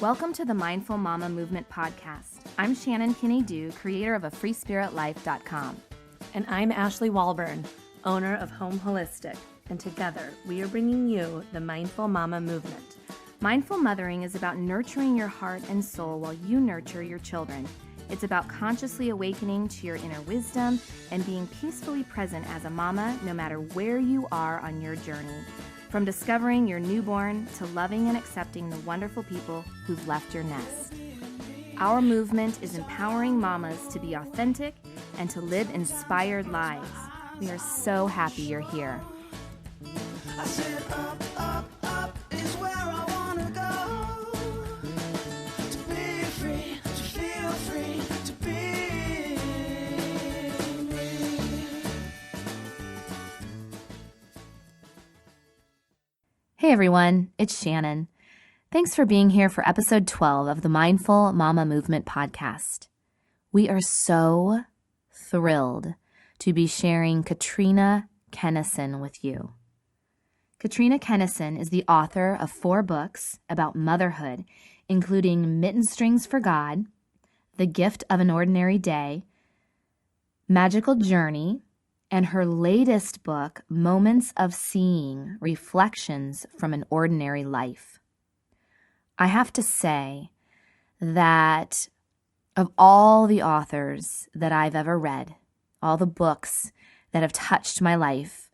Welcome to the Mindful Mama Movement podcast. I'm Shannon Kinney-Dew, creator of AFreeSpiritLife.com. And I'm Ashley Walburn, owner of Home Holistic. And together, we are bringing you the Mindful Mama Movement. Mindful mothering is about nurturing your heart and soul while you nurture your children. It's about consciously awakening to your inner wisdom and being peacefully present as a mama, no matter where you are on your journey. From discovering your newborn to loving and accepting the wonderful people who've left your nest. Our movement is empowering mamas to be authentic and to live inspired lives. We are so happy you're here. I said up is where I wanna go. To be free, to feel free, to be me. Hey everyone, it's Shannon. Thanks for being here for episode 12 of the Mindful Mama Movement podcast. We are so thrilled to be sharing Katrina Kenison with you. Katrina Kenison is the author of 4 books about motherhood, including Mitten Strings for God, The Gift of an Ordinary Day, Magical Journey, and her latest book, Moments of Seeing, Reflections from an Ordinary Life. I have to say that of all the authors that I've ever read, all the books that have touched my life,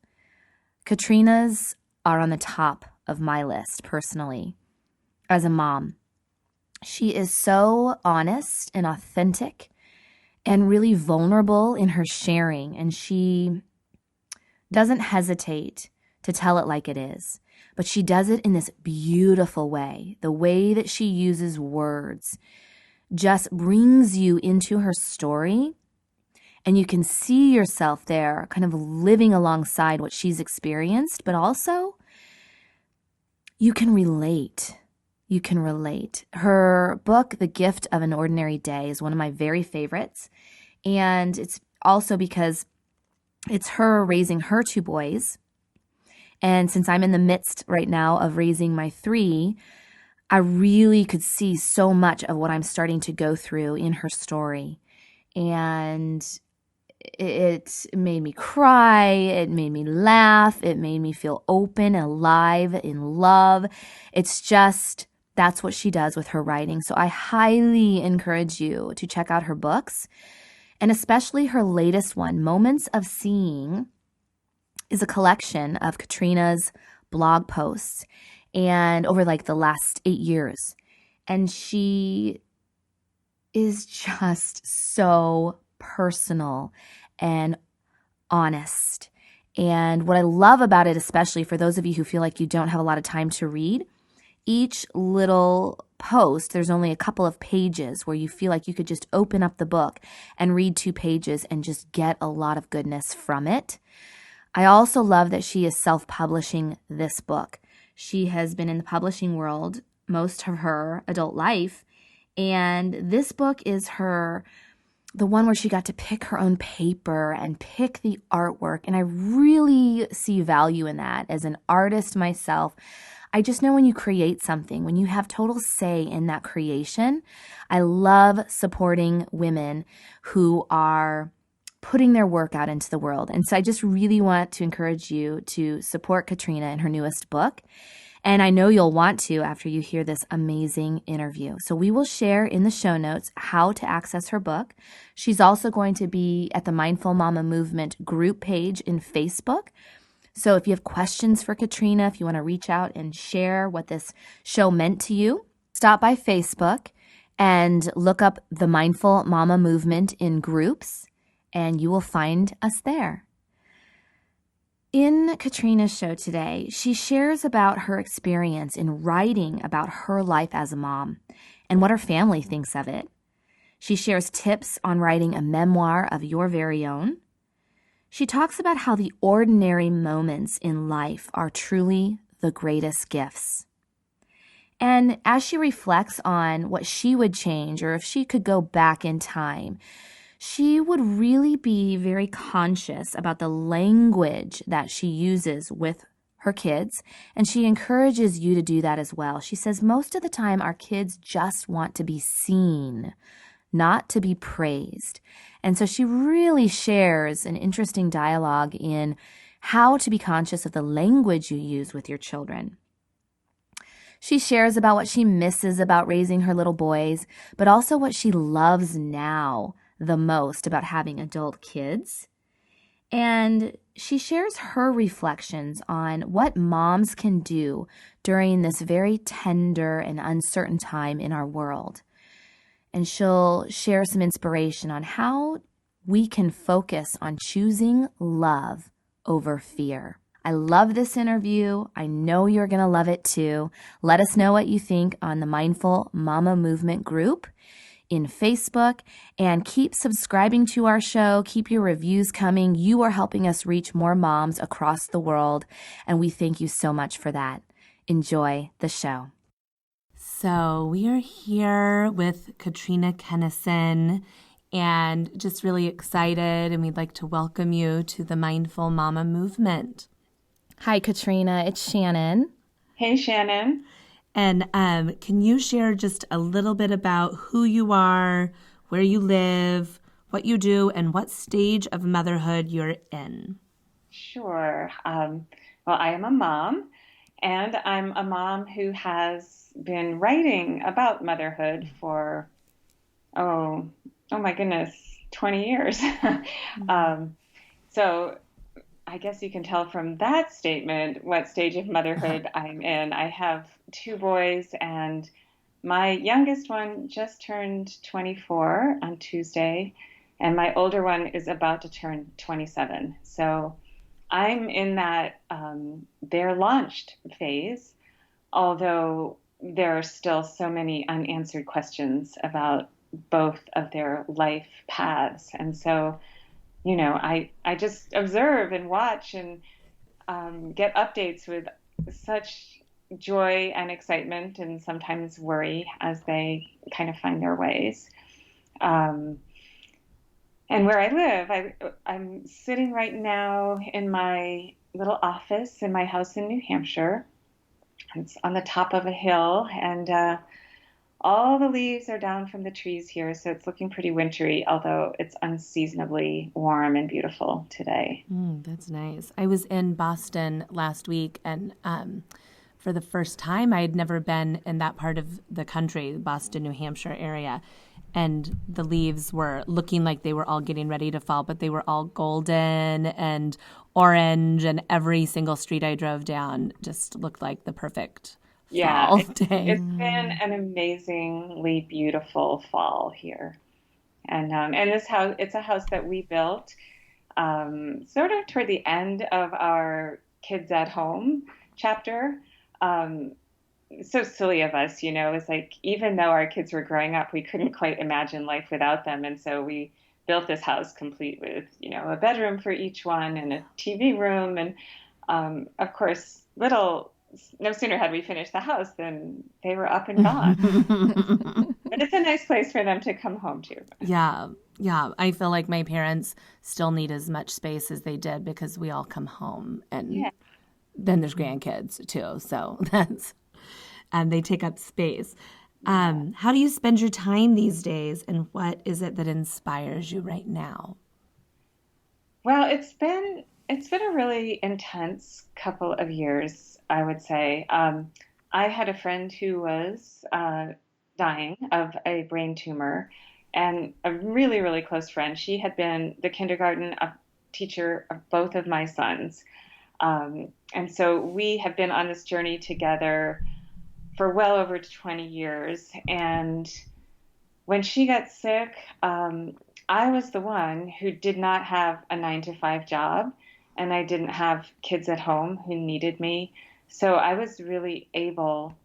Katrina's are on the top of my list personally as a mom. She is so honest and authentic and really vulnerable in her sharing, and she doesn't hesitate to tell it like it is, but she does it in this beautiful way. The way that she uses words just brings you into her story, and you can see yourself there kind of living alongside what she's experienced, but also you can relate. You can relate. Her book, The Gift of an Ordinary Day, is one of my very favorites. And it's also because it's her raising her 2 boys. And since I'm in the midst right now of raising my 3, I really could see so much of what I'm starting to go through in her story. And it made me cry, it made me laugh, it made me feel open, alive, in love. It's just, that's what she does with her writing. So I highly encourage you to check out her books, and especially her latest one, Moments of Seeing, is a collection of Katrina's blog posts and over like the last 8 years. And she is just so personal and honest. And what I love about it, especially for those of you who feel like you don't have a lot of time to read, each little post, there's only a couple of pages where you feel like you could just open up the book and read 2 pages and just get a lot of goodness from it. I also love that she is self-publishing this book. She has been in the publishing world most of her adult life, and this book is the one where she got to pick her own paper and pick the artwork, and I really see value in that. As an artist myself, I just know when you create something, when you have total say in that creation, I love supporting women who are putting their work out into the world. And so I just really want to encourage you to support Katrina in her newest book. And I know you'll want to after you hear this amazing interview. So we will share in the show notes how to access her book. She's also going to be at the Mindful Mama Movement group page in Facebook. So if you have questions for Katrina, if you want to reach out and share what this show meant to you, stop by Facebook and look up the Mindful Mama Movement in groups, and you will find us there. In Katrina's show today, she shares about her experience in writing about her life as a mom and what her family thinks of it. She shares tips on writing a memoir of your very own. She talks about how the ordinary moments in life are truly the greatest gifts. And as she reflects on what she would change, or if she could go back in time, she would really be very conscious about the language that she uses with her kids, and she encourages you to do that as well. She says most of the time our kids just want to be seen, not to be praised. And so she really shares an interesting dialogue in how to be conscious of the language you use with your children. She shares about what she misses about raising her little boys, but also what she loves now the most about having adult kids. And she shares her reflections on what moms can do during this very tender and uncertain time in our world. And she'll share some inspiration on how we can focus on choosing love over fear. I love this interview. I know you're going to love it too. Let us know what you think on the Mindful Mama Movement group in Facebook, and keep subscribing to our show. Keep your reviews coming. You are helping us reach more moms across the world, and we thank you so much for that. Enjoy the show. So we are here with Katrina Kenison, and just really excited, and we'd like to welcome you to the Mindful Mama Movement. Hi, Katrina. It's Shannon. Hey, Shannon. And can you share just a little bit about who you are, where you live, what you do, and what stage of motherhood you're in? Sure. Well, I am a mom, and I'm a mom who has been writing about motherhood for, oh my goodness, 20 years. So I guess you can tell from that statement what stage of motherhood I'm in. I have two boys, and my youngest one just turned 24 on Tuesday, and my older one is about to turn 27. So I'm in that they're launched phase, although there are still so many unanswered questions about both of their life paths. And so I just observe and watch and get updates with such joy and excitement and sometimes worry as they kind of find their ways. And where I live, I'm sitting right now in my little office in my house in New Hampshire. It's on the top of a hill, and all the leaves are down from the trees here, so it's looking pretty wintry, although it's unseasonably warm and beautiful today. That's nice. I was in Boston last week, and for the first time, I had never been in that part of the country, Boston, New Hampshire area, and the leaves were looking like they were all getting ready to fall, but they were all golden and orange, and every single street I drove down just looked like the perfect fall day. It's been an amazingly beautiful fall here. And this house, it's a house that we built sort of toward the end of our Kids at Home chapter. So silly of us, it's like, even though our kids were growing up, we couldn't quite imagine life without them. And so we built this house complete with, a bedroom for each one and a TV room. And of course, no sooner had we finished the house than they were up and gone. But it's a nice place for them to come home to. Yeah. I feel like my parents still need as much space as they did because we all come home, and then there's grandkids too. So and they take up space. How do you spend your time these days, and what is it that inspires you right now? Well, it's been a really intense couple of years, I would say. I had a friend who was dying of a brain tumor, and a really, really close friend. She had been the kindergarten teacher of both of my sons. And so we have been on this journey together for well over 20 years. And when she got sick, I was the one who did not have a 9-to-5 job, and I didn't have kids at home who needed me. So I was really able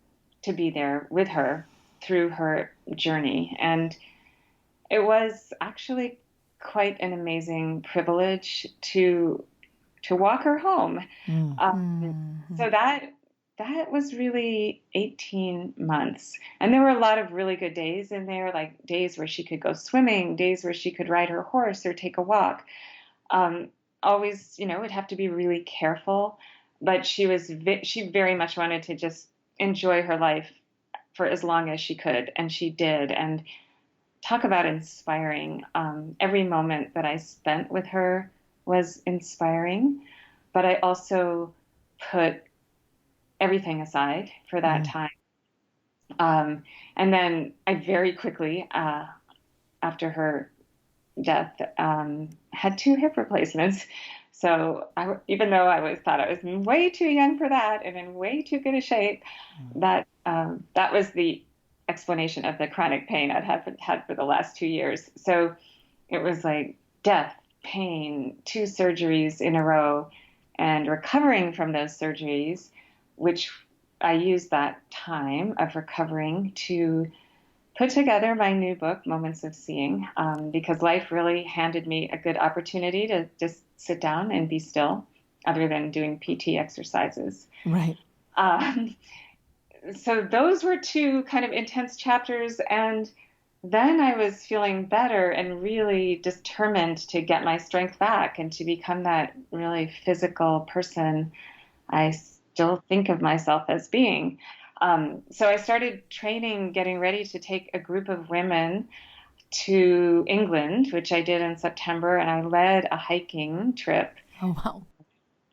to be there with her through her journey. And it was actually quite an amazing privilege to walk her home. So that was really 18 months. And there were a lot of really good days in there, like days where she could go swimming, days where she could ride her horse or take a walk. Always, would have to be really careful but she very much wanted to just enjoy her life for as long as she could, and she did. And talk about inspiring. Every moment that I spent with her was inspiring, but I also put everything aside for that time. And then I very quickly, after her death, had 2 hip replacements. So even though thought I was way too young for that and in way too good a shape, that was the explanation of the chronic pain I'd had for the last 2 years. So it was like death, pain, 2 surgeries in a row, and recovering from those surgeries, which I used that time of recovering to put together my new book, Moments of Seeing, because life really handed me a good opportunity to just sit down and be still, other than doing PT exercises. Right. So those were 2 kind of intense chapters. And then I was feeling better and really determined to get my strength back and to become that really physical person I still think of myself as being. So I started training, getting ready to take a group of women to England, which I did in September, and I led a hiking trip. Oh, wow.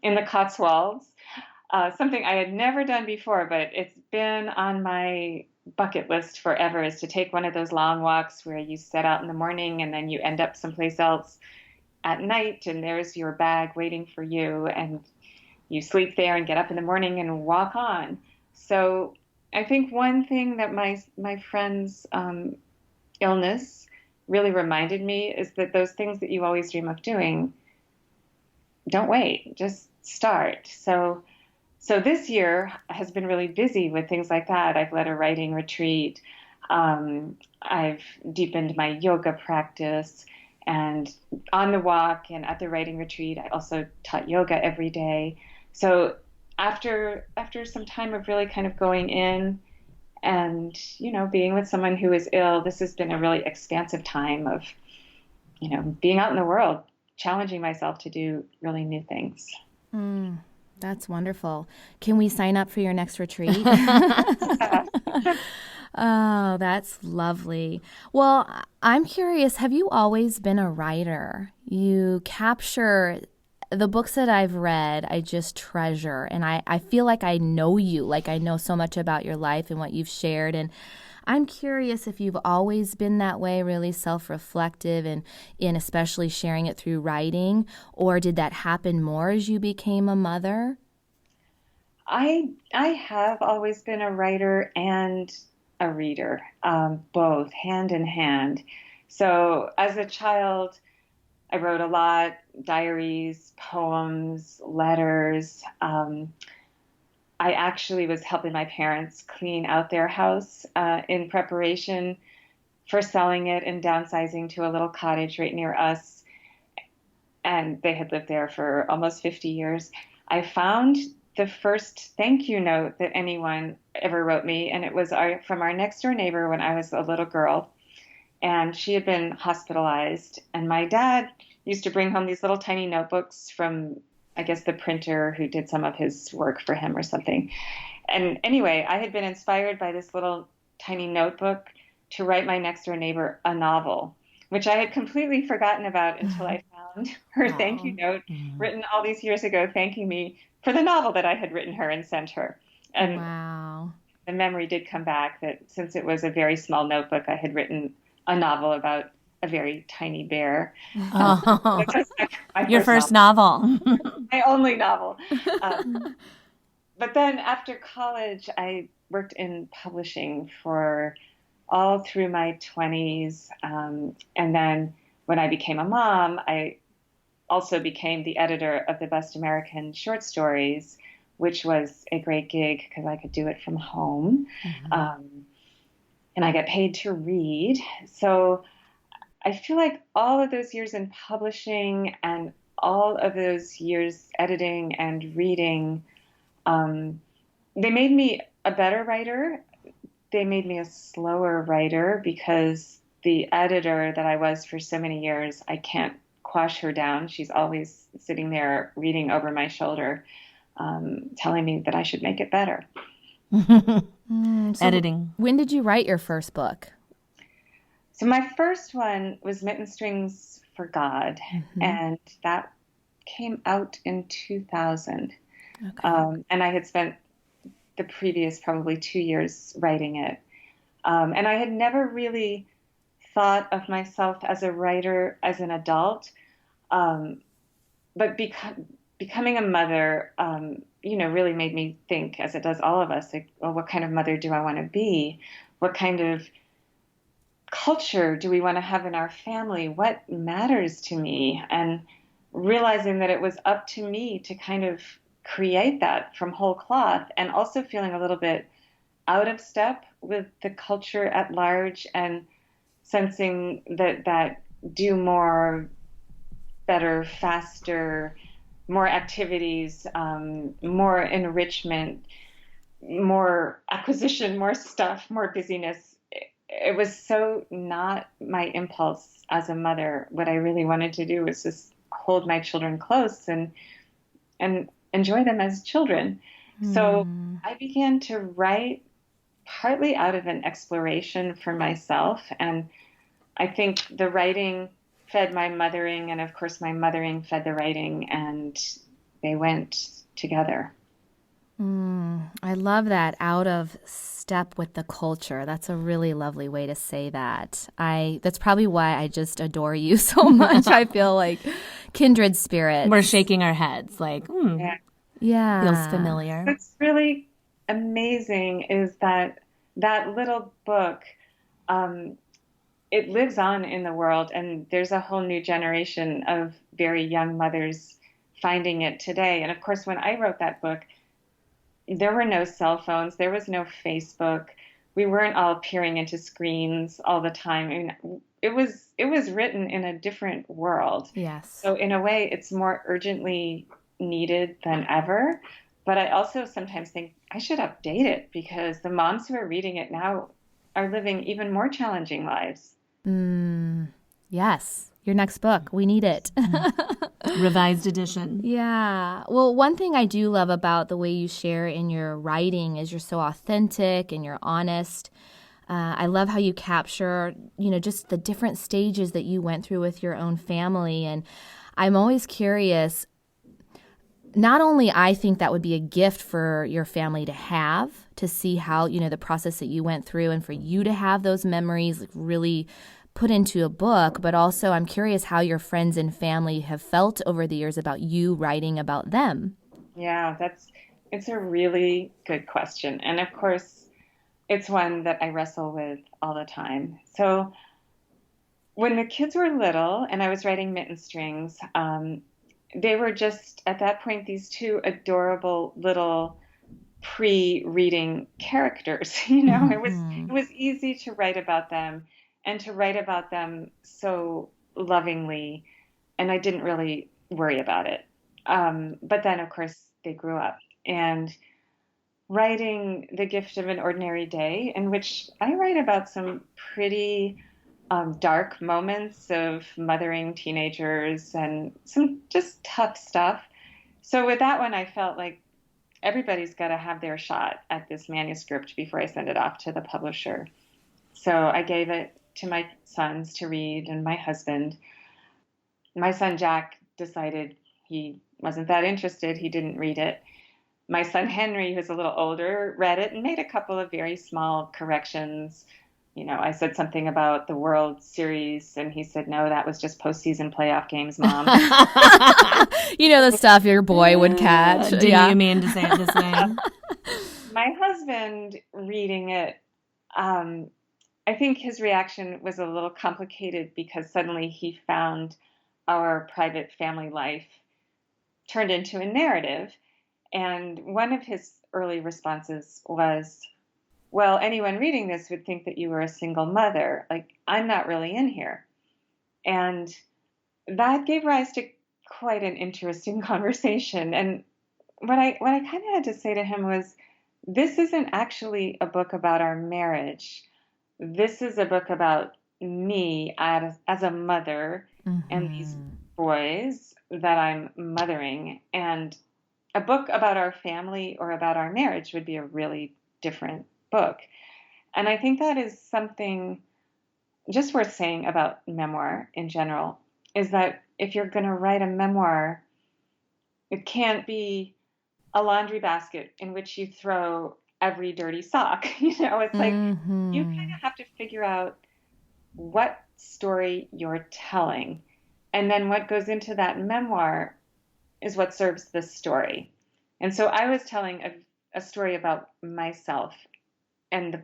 In the Cotswolds, something I had never done before, but it's been on my bucket list forever, is to take one of those long walks where you set out in the morning and then you end up someplace else at night, and there's your bag waiting for you, and you sleep there and get up in the morning and walk on. So I think one thing that my friend's illness really reminded me is that those things that you always dream of doing, don't wait, just start. So this year has been really busy with things like that. I've led a writing retreat. I've deepened my yoga practice, and on the walk and at the writing retreat, I also taught yoga every day. So after some time of really kind of going in and, being with someone who is ill, this has been a really expansive time of, being out in the world, challenging myself to do really new things. That's wonderful. Can we sign up for your next retreat? Oh, that's lovely. Well, I'm curious, have you always been a writer? You capture the books that I've read, I just treasure. And I feel like I know you, like I know so much about your life and what you've shared. And I'm curious if you've always been that way, really self-reflective and in especially sharing it through writing, or did that happen more as you became a mother? I have always been a writer and a reader, both hand in hand. So as a child, I wrote a lot, diaries, poems, letters. I actually was helping my parents clean out their house in preparation for selling it and downsizing to a little cottage right near us. And they had lived there for almost 50 years. I found the first thank you note that anyone ever wrote me, and it was from our next door neighbor when I was a little girl. And she had been hospitalized. And my dad used to bring home these little tiny notebooks from, I guess, the printer who did some of his work for him or something. And anyway, I had been inspired by this little tiny notebook to write my next door neighbor a novel, which I had completely forgotten about until I found her thank you note written all these years ago, thanking me for the novel that I had written her and sent her. And wow. The memory did come back that since it was a very small notebook, I had written a novel about a very tiny bear. Oh, my your first novel. My only novel. But then after college, I worked in publishing for all through my 20s. And then when I became a mom, I also became the editor of the Best American Short Stories, which was a great gig because I could do it from home. And I got paid to read. So I feel like all of those years in publishing and all of those years editing and reading, they made me a better writer. They made me a slower writer because the editor that I was for so many years, I can't quash her down. She's always sitting there reading over my shoulder. telling me that I should make it better. Editing. When did you write your first book? So my first one was Mitten Strings for God, and that came out in 2000. Okay. And I had spent the previous probably 2 years writing it. And I had never really thought of myself as a writer as an adult. But becoming a mother, really made me think, as it does all of us, like, well, what kind of mother do I want to be? What kind of culture do we want to have in our family? What matters to me? And realizing that it was up to me to kind of create that from whole cloth, and also feeling a little bit out of step with the culture at large, and sensing that do more, better, faster, more activities, more enrichment, more acquisition, more stuff, more busyness. It was so not my impulse as a mother. What I really wanted to do was just hold my children close and enjoy them as children. So I began to write partly out of an exploration for myself. And I think the writing fed my mothering, and of course my mothering fed the writing, and they went together. I love that, out of step with the culture. That's a really lovely way to say that. That's probably why I just adore you so much. I feel like kindred spirits. We're shaking our heads like, Yeah. feels familiar. What's really amazing is that little book, it lives on in the world, and there's a whole new generation of very young mothers finding it today. And of course, when I wrote that book, there were no cell phones, there was no Facebook. We weren't all peering into screens all the time. I mean, it was written in a different world. Yes. So in a way, it's more urgently needed than ever. But I also sometimes think I should update it, because the moms who are reading it now are living even more challenging lives. Yes. Your next book. We need it. Revised edition. Yeah. Well, one thing I do love about the way you share in your writing is you're so authentic and you're honest. I love how you capture, just the different stages that you went through with your own family. And I'm always curious, not only I think that would be a gift for your family to have, to see how, the process that you went through, and for you to have those memories like really put into a book, but also I'm curious how your friends and family have felt over the years about you writing about them. Yeah, it's a really good question. And of course, it's one that I wrestle with all the time. So when the kids were little and I was writing Mitten Strings, they were just at that point these two adorable little pre-reading characters. It was easy to write about them, and to write about them so lovingly, and I didn't really worry about it. But then, of course, they grew up, and writing The Gift of an Ordinary Day, in which I write about some pretty dark moments of mothering teenagers and some just tough stuff. So with that one, I felt like everybody's got to have their shot at this manuscript before I send it off to the publisher. So I gave it to my sons to read, and my husband. My son Jack decided he wasn't that interested. He didn't read it. My son Henry, who's a little older, read it and made a couple of very small corrections. I said something about the World Series, and he said, "No, that was just postseason playoff games, Mom." The stuff your boy would catch. Do you mean to say it this way? My husband reading it, I think his reaction was a little complicated, because suddenly he found our private family life turned into a narrative. And one of his early responses was, well, anyone reading this would think that you were a single mother. Like, I'm not really in here. And that gave rise to quite an interesting conversation. And what I kind of had to say to him was, this isn't actually a book about our marriage. This is a book about me as a mother and these boys that I'm mothering. And a book about our family or about our marriage would be a really different book. And I think that is something just worth saying about memoir in general, is that if you're going to write a memoir, it can't be a laundry basket in which you throw every dirty sock. It's like you kind of have to figure out what story you're telling. And then what goes into that memoir is what serves the story. And so I was telling a story about myself and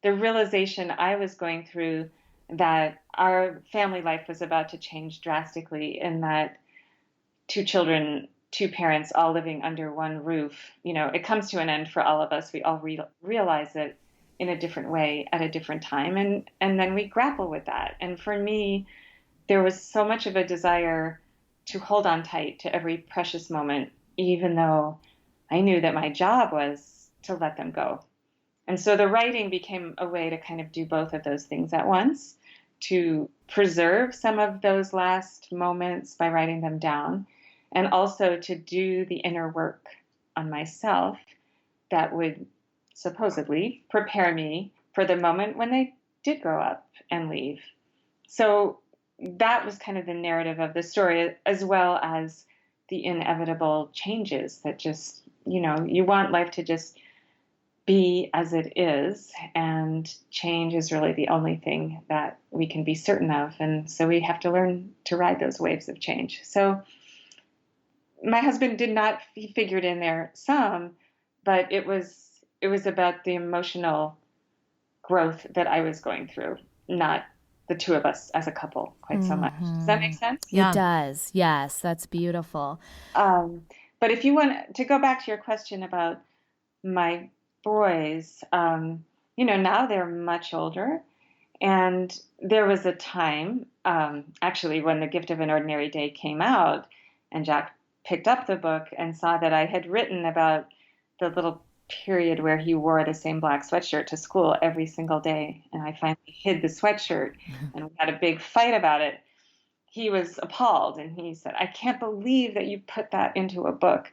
the realization I was going through that our family life was about to change drastically, in that two children, two parents, all living under one roof, it comes to an end for all of us. We all realize it in a different way at a different time. And then we grapple with that. And for me, there was so much of a desire to hold on tight to every precious moment, even though I knew that my job was to let them go. And so the writing became a way to kind of do both of those things at once, to preserve some of those last moments by writing them down, and also to do the inner work on myself that would supposedly prepare me for the moment when they did grow up and leave. So that was kind of the narrative of the story, as well as the inevitable changes that just, you want life to just be as it is, and change is really the only thing that we can be certain of. And so we have to learn to ride those waves of change. So my husband did not, he figured in there some, but it was about the emotional growth that I was going through, not the two of us as a couple quite so much. Does that make sense? Yeah. It does. Yes, that's beautiful. But if you want to go back to your question about my boys, now they're much older. And there was a time, actually, when The Gift of an Ordinary Day came out, and Jack picked up the book and saw that I had written about the little period where he wore the same black sweatshirt to school every single day. And I finally hid the sweatshirt, and we had a big fight about it. He was appalled, and he said, "I can't believe that you put that into a book."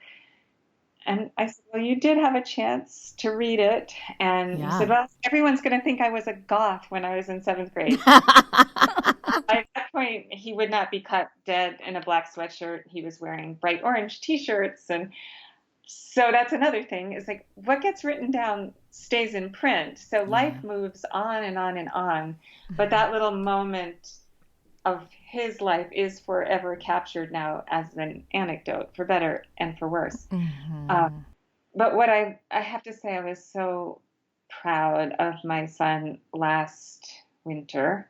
And I said, "Well, you did have a chance to read it." And he said, "Well, everyone's going to think I was a goth when I was in 7th grade." By that point, he would not be caught dead in a black sweatshirt. He was wearing bright orange T-shirts. And so that's another thing, is like what gets written down stays in print. So life moves on and on and on. But that little moment of his life is forever captured now as an anecdote, for better and for worse. But what I have to say, I was so proud of my son last winter,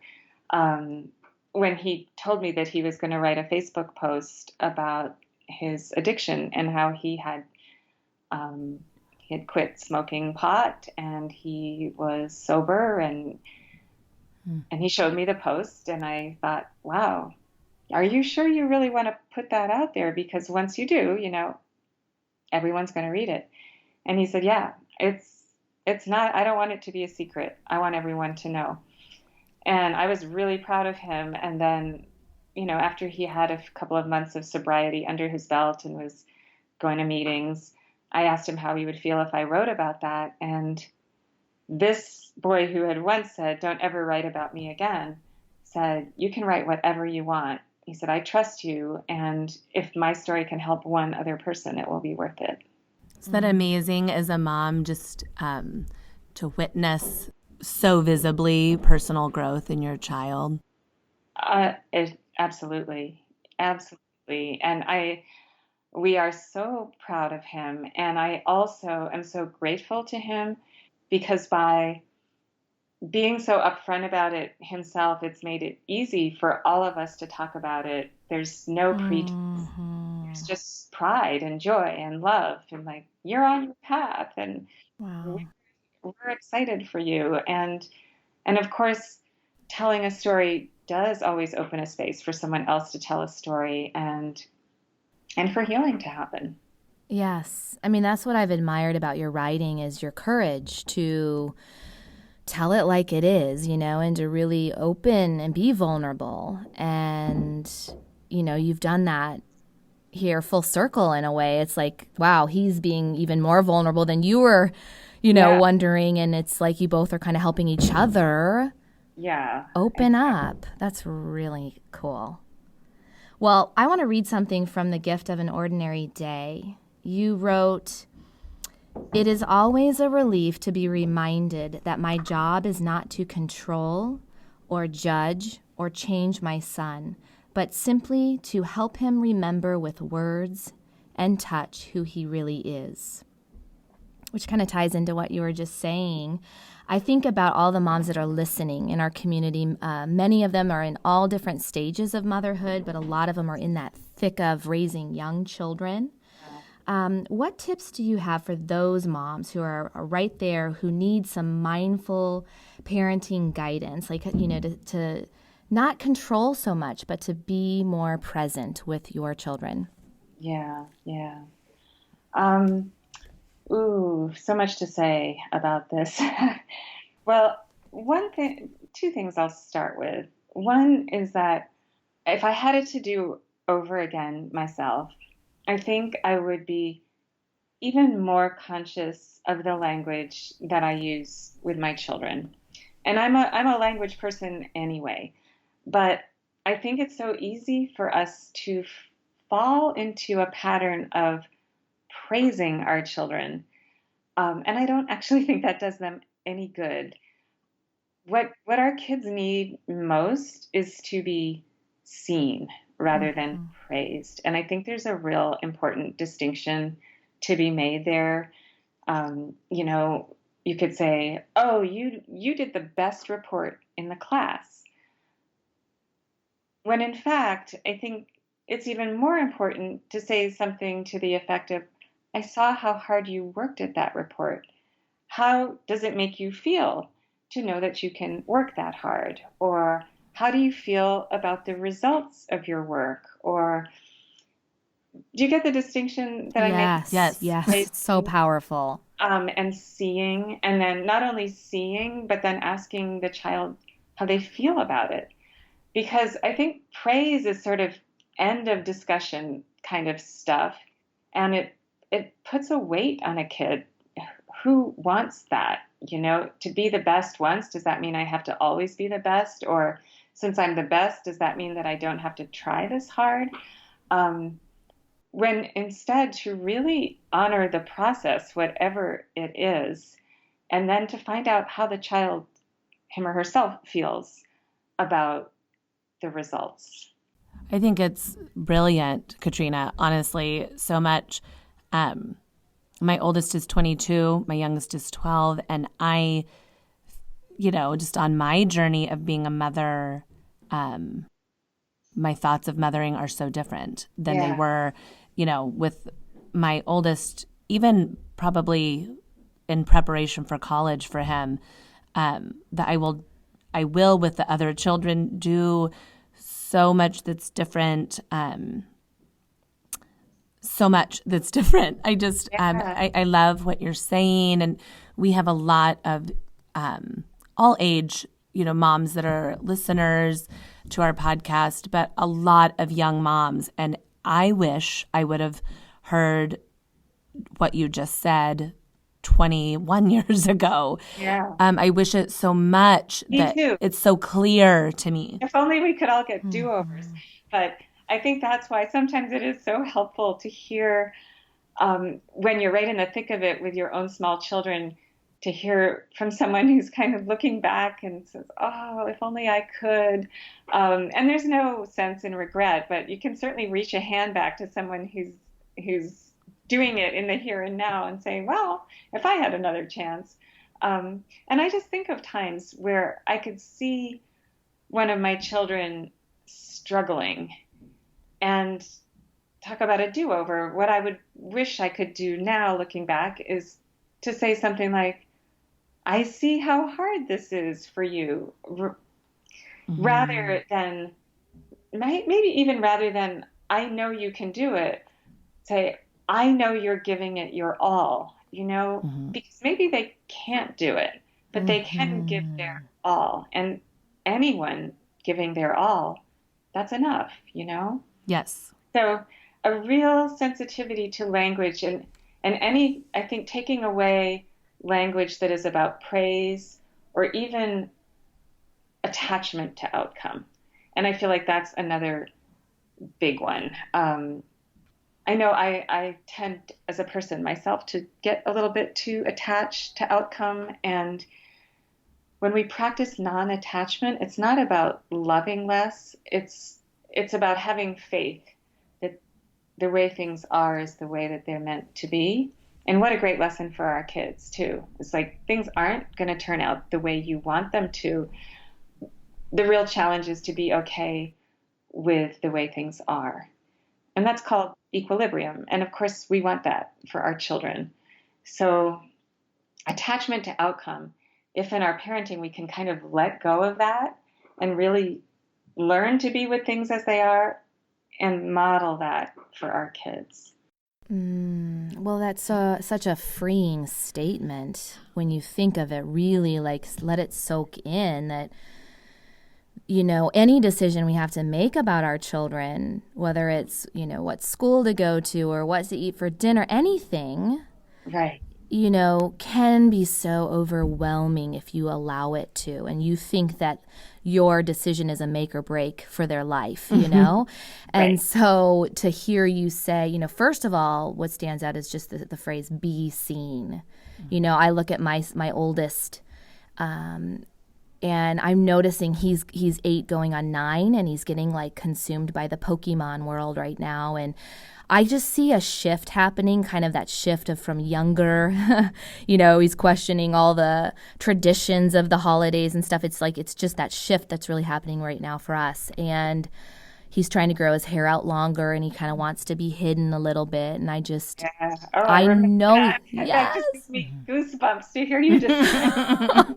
when he told me that he was going to write a Facebook post about his addiction and how he had quit smoking pot, and he was sober, and he showed me the post, and I thought, wow, are you sure you really want to put that out there? Because once you do, everyone's going to read it. And he said, yeah, it's not, I don't want it to be a secret. I want everyone to know. And I was really proud of him. And then, after he had a couple of months of sobriety under his belt and was going to meetings, I asked him how he would feel if I wrote about that. And this boy, who had once said, "Don't ever write about me again," said, "You can write whatever you want." He said, "I trust you. And if my story can help one other person, it will be worth it." Isn't that amazing as a mom, just to witness so visibly personal growth in your child? Absolutely. Absolutely. And we are so proud of him. And I also am so grateful to him, because by being so upfront about it himself, it's made it easy for all of us to talk about it. There's no pretense. There's just pride and joy and love, and like, you're on your path, and we're excited for you. And of course, telling a story does always open a space for someone else to tell a story, and for healing to happen. Yes. I mean, that's what I've admired about your writing, is your courage to tell it like it is, and to really open and be vulnerable. And, you've done that here full circle in a way. It's like, wow, he's being even more vulnerable than you were, wondering. And it's like you both are kind of helping each other open up. That's really cool. Well, I want to read something from The Gift of an Ordinary Day. You wrote, "It is always a relief to be reminded that my job is not to control or judge or change my son, but simply to help him remember with words and touch who he really is." Which kind of ties into what you were just saying. I think about all the moms that are listening in our community. Many of them are in all different stages of motherhood, but a lot of them are in that thick of raising young children. What tips do you have for those moms who are right there, who need some mindful parenting guidance, like, to not control so much, but to be more present with your children? Yeah. So much to say about this. Well, two things I'll start with. One is that if I had it to do over again myself, I think I would be even more conscious of the language that I use with my children. And I'm a language person anyway, but I think it's so easy for us to fall into a pattern of praising our children. And I don't actually think that does them any good. What our kids need most is to be seen rather than praised. And I think there's a real important distinction to be made there. You could say, "Oh, you did the best report in the class." When in fact, I think it's even more important to say something to the effect of, "I saw how hard you worked at that report. How does it make you feel to know that you can work that hard?" Or, "How do you feel about the results of your work?" Or, do you get the distinction that I make? Yes. It's so powerful. And seeing, and then not only seeing, but then asking the child how they feel about it. Because I think praise is sort of end of discussion kind of stuff. And it puts a weight on a kid. Who wants that? To be the best once, does that mean I have to always be the best? Or since I'm the best, does that mean that I don't have to try this hard? When instead to really honor the process, whatever it is, and then to find out how the child, him or herself, feels about the results. I think it's brilliant, Katrina, honestly, so much. My oldest is 22, my youngest is 12, and I, just on my journey of being a mother, my thoughts of mothering are so different than they were, with my oldest, even probably in preparation for college for him, that I will with the other children do so much that's different. So much that's different. I just, I love what you're saying. And we have a lot of all age, moms that are listeners to our podcast, but a lot of young moms. And I wish I would have heard what you just said 21 years ago. Yeah. I wish it so much. Me that too. It's so clear to me. If only we could all get do-overs. But I think that's why sometimes it is so helpful to hear when you're right in the thick of it with your own small children, to hear from someone who's kind of looking back and says, "Oh, if only I could." And there's no sense in regret, but you can certainly reach a hand back to someone who's doing it in the here and now and saying, "Well, if I had another chance." And I just think of times where I could see one of my children struggling and talk about a do-over. What I would wish I could do now, looking back, is to say something like, "I see how hard this is for you," rather than, maybe even rather than, "I know you can do it," say, "I know you're giving it your all," because maybe they can't do it, but they can give their all. And anyone giving their all, that's enough, Yes. So a real sensitivity to language and any, I think, taking away language that is about praise or even attachment to outcome. And I feel like that's another big one. I know I tend as a person myself to get a little bit too attached to outcome. And when we practice non-attachment, it's not about loving less. It's about having faith that the way things are is the way that they're meant to be. And what a great lesson for our kids too. It's like things aren't going to turn out the way you want them to. The real challenge is to be okay with the way things are. And that's called equilibrium. And of course, we want that for our children. So, attachment to outcome, if in our parenting we can kind of let go of that and really learn to be with things as they are and model that for our kids. Well, that's such a freeing statement when you think of it, really, like let it soak in that, any decision we have to make about our children, whether it's, what school to go to or what to eat for dinner, anything, Right. Can be so overwhelming if you allow it to. And you think that your decision is a make or break for their life, And Right. so to hear you say, first of all, what stands out is just the phrase be seen. I look at my oldest, and I'm noticing he's 8 going on 9, and he's getting like consumed by the Pokemon world right now. And I just see a shift happening, kind of that shift of from younger, he's questioning all the traditions of the holidays and stuff. It's like, it's just that shift that's really happening right now for us. And he's trying to grow his hair out longer, and he kind of wants to be hidden a little bit. And I just, Yeah. Oh, I remember know, that. That yes. just gives me goosebumps to hear you describe.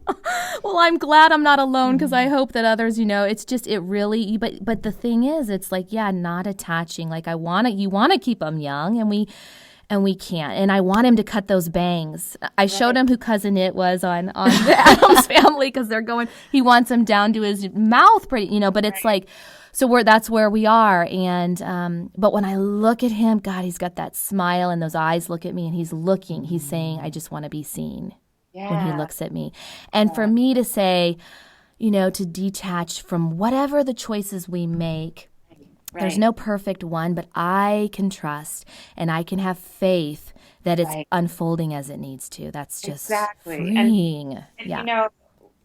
Well, I'm glad I'm not alone, because I hope that others, it's just, it really, but the thing is, it's like, not attaching. Like you want to keep them young, and we can't. And I want him to cut those bangs. I showed him who Cousin It was on the Addams Family, because he wants them down to his mouth, pretty, but it's like, so that's where we are. And, but when I look at him, God, he's got that smile, and those eyes look at me, and he's saying, I just want to be seen. Yeah. When he looks at me. And for me to say, to detach from whatever the choices we make, there's no perfect one, but I can trust and I can have faith that it's unfolding as it needs to. That's just freeing. And,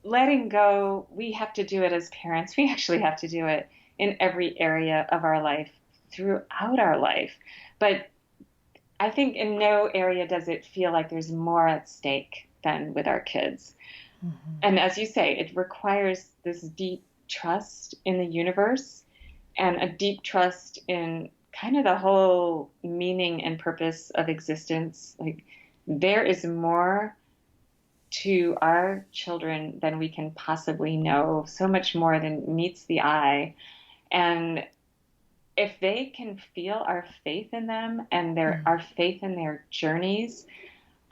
letting go, we have to do it as parents. We actually have to do it in every area of our life, throughout our life. But I think in no area does it feel like there's more at stake than with our kids. Mm-hmm. And as you say, it requires this deep trust in the universe and a deep trust in kind of the whole meaning and purpose of existence. Like, there is more to our children than we can possibly know, so much more than meets the eye. And if they can feel our faith in them and our faith in their journeys,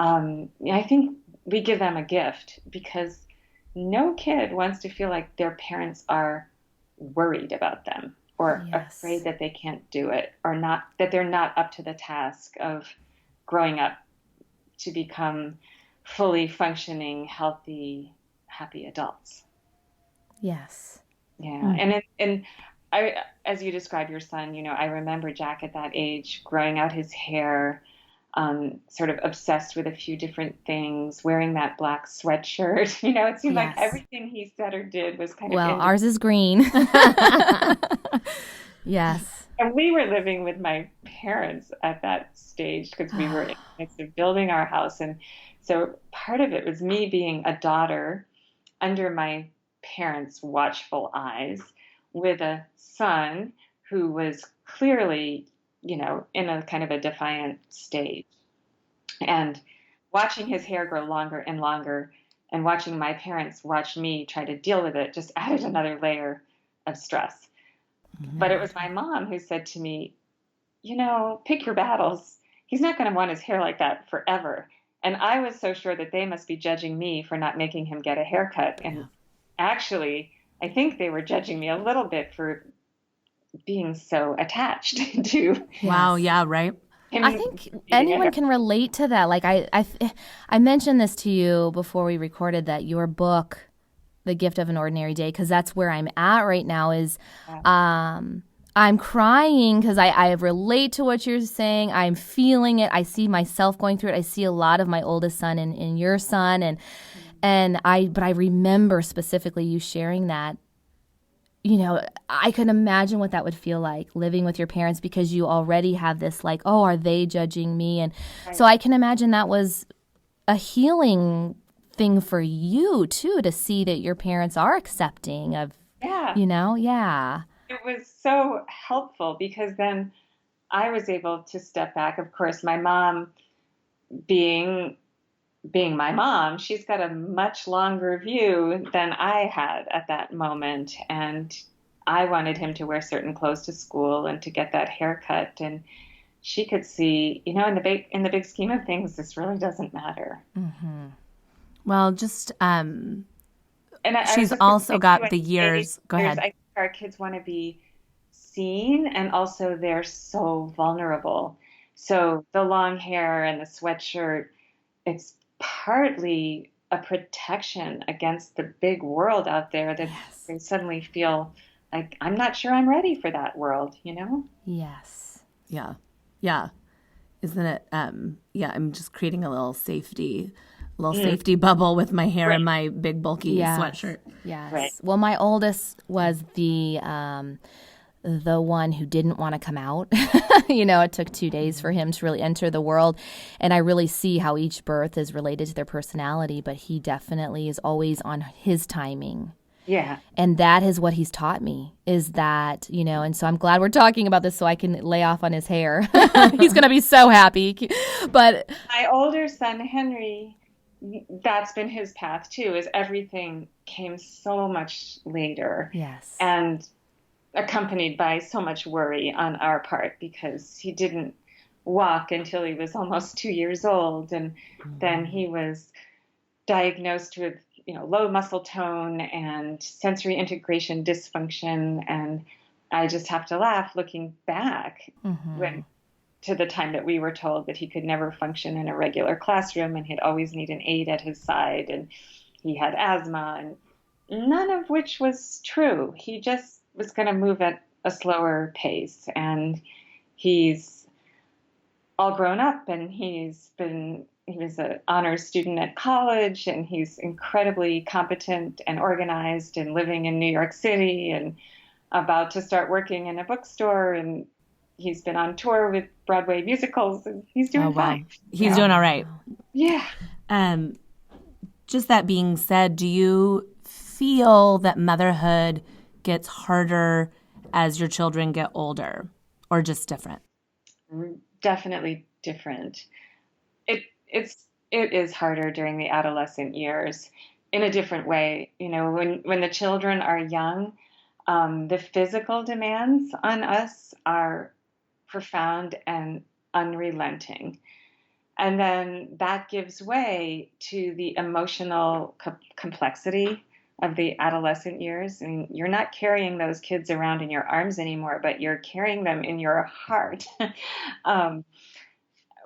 I think we give them a gift, because no kid wants to feel like their parents are worried about them or afraid that they can't do it, or that they're not up to the task of growing up to become fully functioning, healthy, happy adults. Yes. Yeah. And I, as you describe your son, I remember Jack at that age growing out his hair, sort of obsessed with a few different things, wearing that black sweatshirt. It seemed like everything he said or did was kind of... Well, ours is green. Yes. And we were living with my parents at that stage, because we were in the midst of building our house. And so part of it was me being a daughter under my parents' watchful eyes, with a son who was clearly, in a kind of a defiant stage. And watching his hair grow longer and longer, and watching my parents watch me try to deal with it, just added another layer of stress. Mm-hmm. But it was my mom who said to me, pick your battles. He's not going to want his hair like that forever. And I was so sure that they must be judging me for not making him get a haircut. And actually, I think they were judging me a little bit for being so attached to Wow, yeah, right. him. I think anyone can relate to that. Like I mentioned this to you before we recorded, that your book, The Gift of an Ordinary Day, because that's where I'm at right now, is I'm crying because I relate to what you're saying. I'm feeling it. I see myself going through it. I see a lot of my oldest son in your son, but I remember specifically you sharing that. You know, I can imagine what that would feel like, living with your parents, because you already have this like, oh, are they judging me? And so I can imagine that was a healing thing for you too, to see that your parents are accepting of, Yeah, you know, yeah. it was so helpful because then I was able to step back. Of course, my mom being my mom, she's got a much longer view than I had at that moment. And I wanted him to wear certain clothes to school and to get that haircut. And she could see, you know, in the big scheme of things, this really doesn't matter. Well, just And I was she's just gonna also say, too, got I the think years. Go I ahead. think our kids want to be seen, and also they're so vulnerable. So the long hair and the sweatshirt, it's partly a protection against the big world out there that they suddenly feel like, I'm not sure I'm ready for that world, you know? Yes. Yeah. Yeah. Isn't it? Yeah, I'm just creating a little safety bubble with my hair and my big bulky Yes. sweatshirt. Yes. Right. Well, my oldest was the one who didn't want to come out. You know, it took 2 days for him to really enter the world. And I really see how each birth is related to their personality, but he definitely is always on his timing. Yeah. And that is what he's taught me, is that, you know, and so I'm glad we're talking about this so I can lay off on his hair. He's going to be so happy. But My older son, Henry, that's been his path too, is everything came so much later. yes. And accompanied by so much worry on our part because he didn't walk until he was almost 2 years old. And then he was diagnosed with, you know, low muscle tone and sensory integration dysfunction. And I just have to laugh looking back when to the time that we were told that he could never function in a regular classroom and he'd always need an aide at his side. And he had asthma, and none of which was true. He just was going to move at a slower pace. And he's all grown up, and he was an honors student at college, and he's incredibly competent and organized and living in New York City and about to start working in a bookstore. And he's been on tour with Broadway musicals, and he's doing fine. He's doing all right. Yeah. Just that being said, do you feel that motherhood gets harder as your children get older, or just different? Definitely different. It is harder during the adolescent years in a different way. You know, when the children are young, the physical demands on us are profound and unrelenting. And then that gives way to the emotional complexity of the adolescent years. I mean, you're not carrying those kids around in your arms anymore, but you're carrying them in your heart,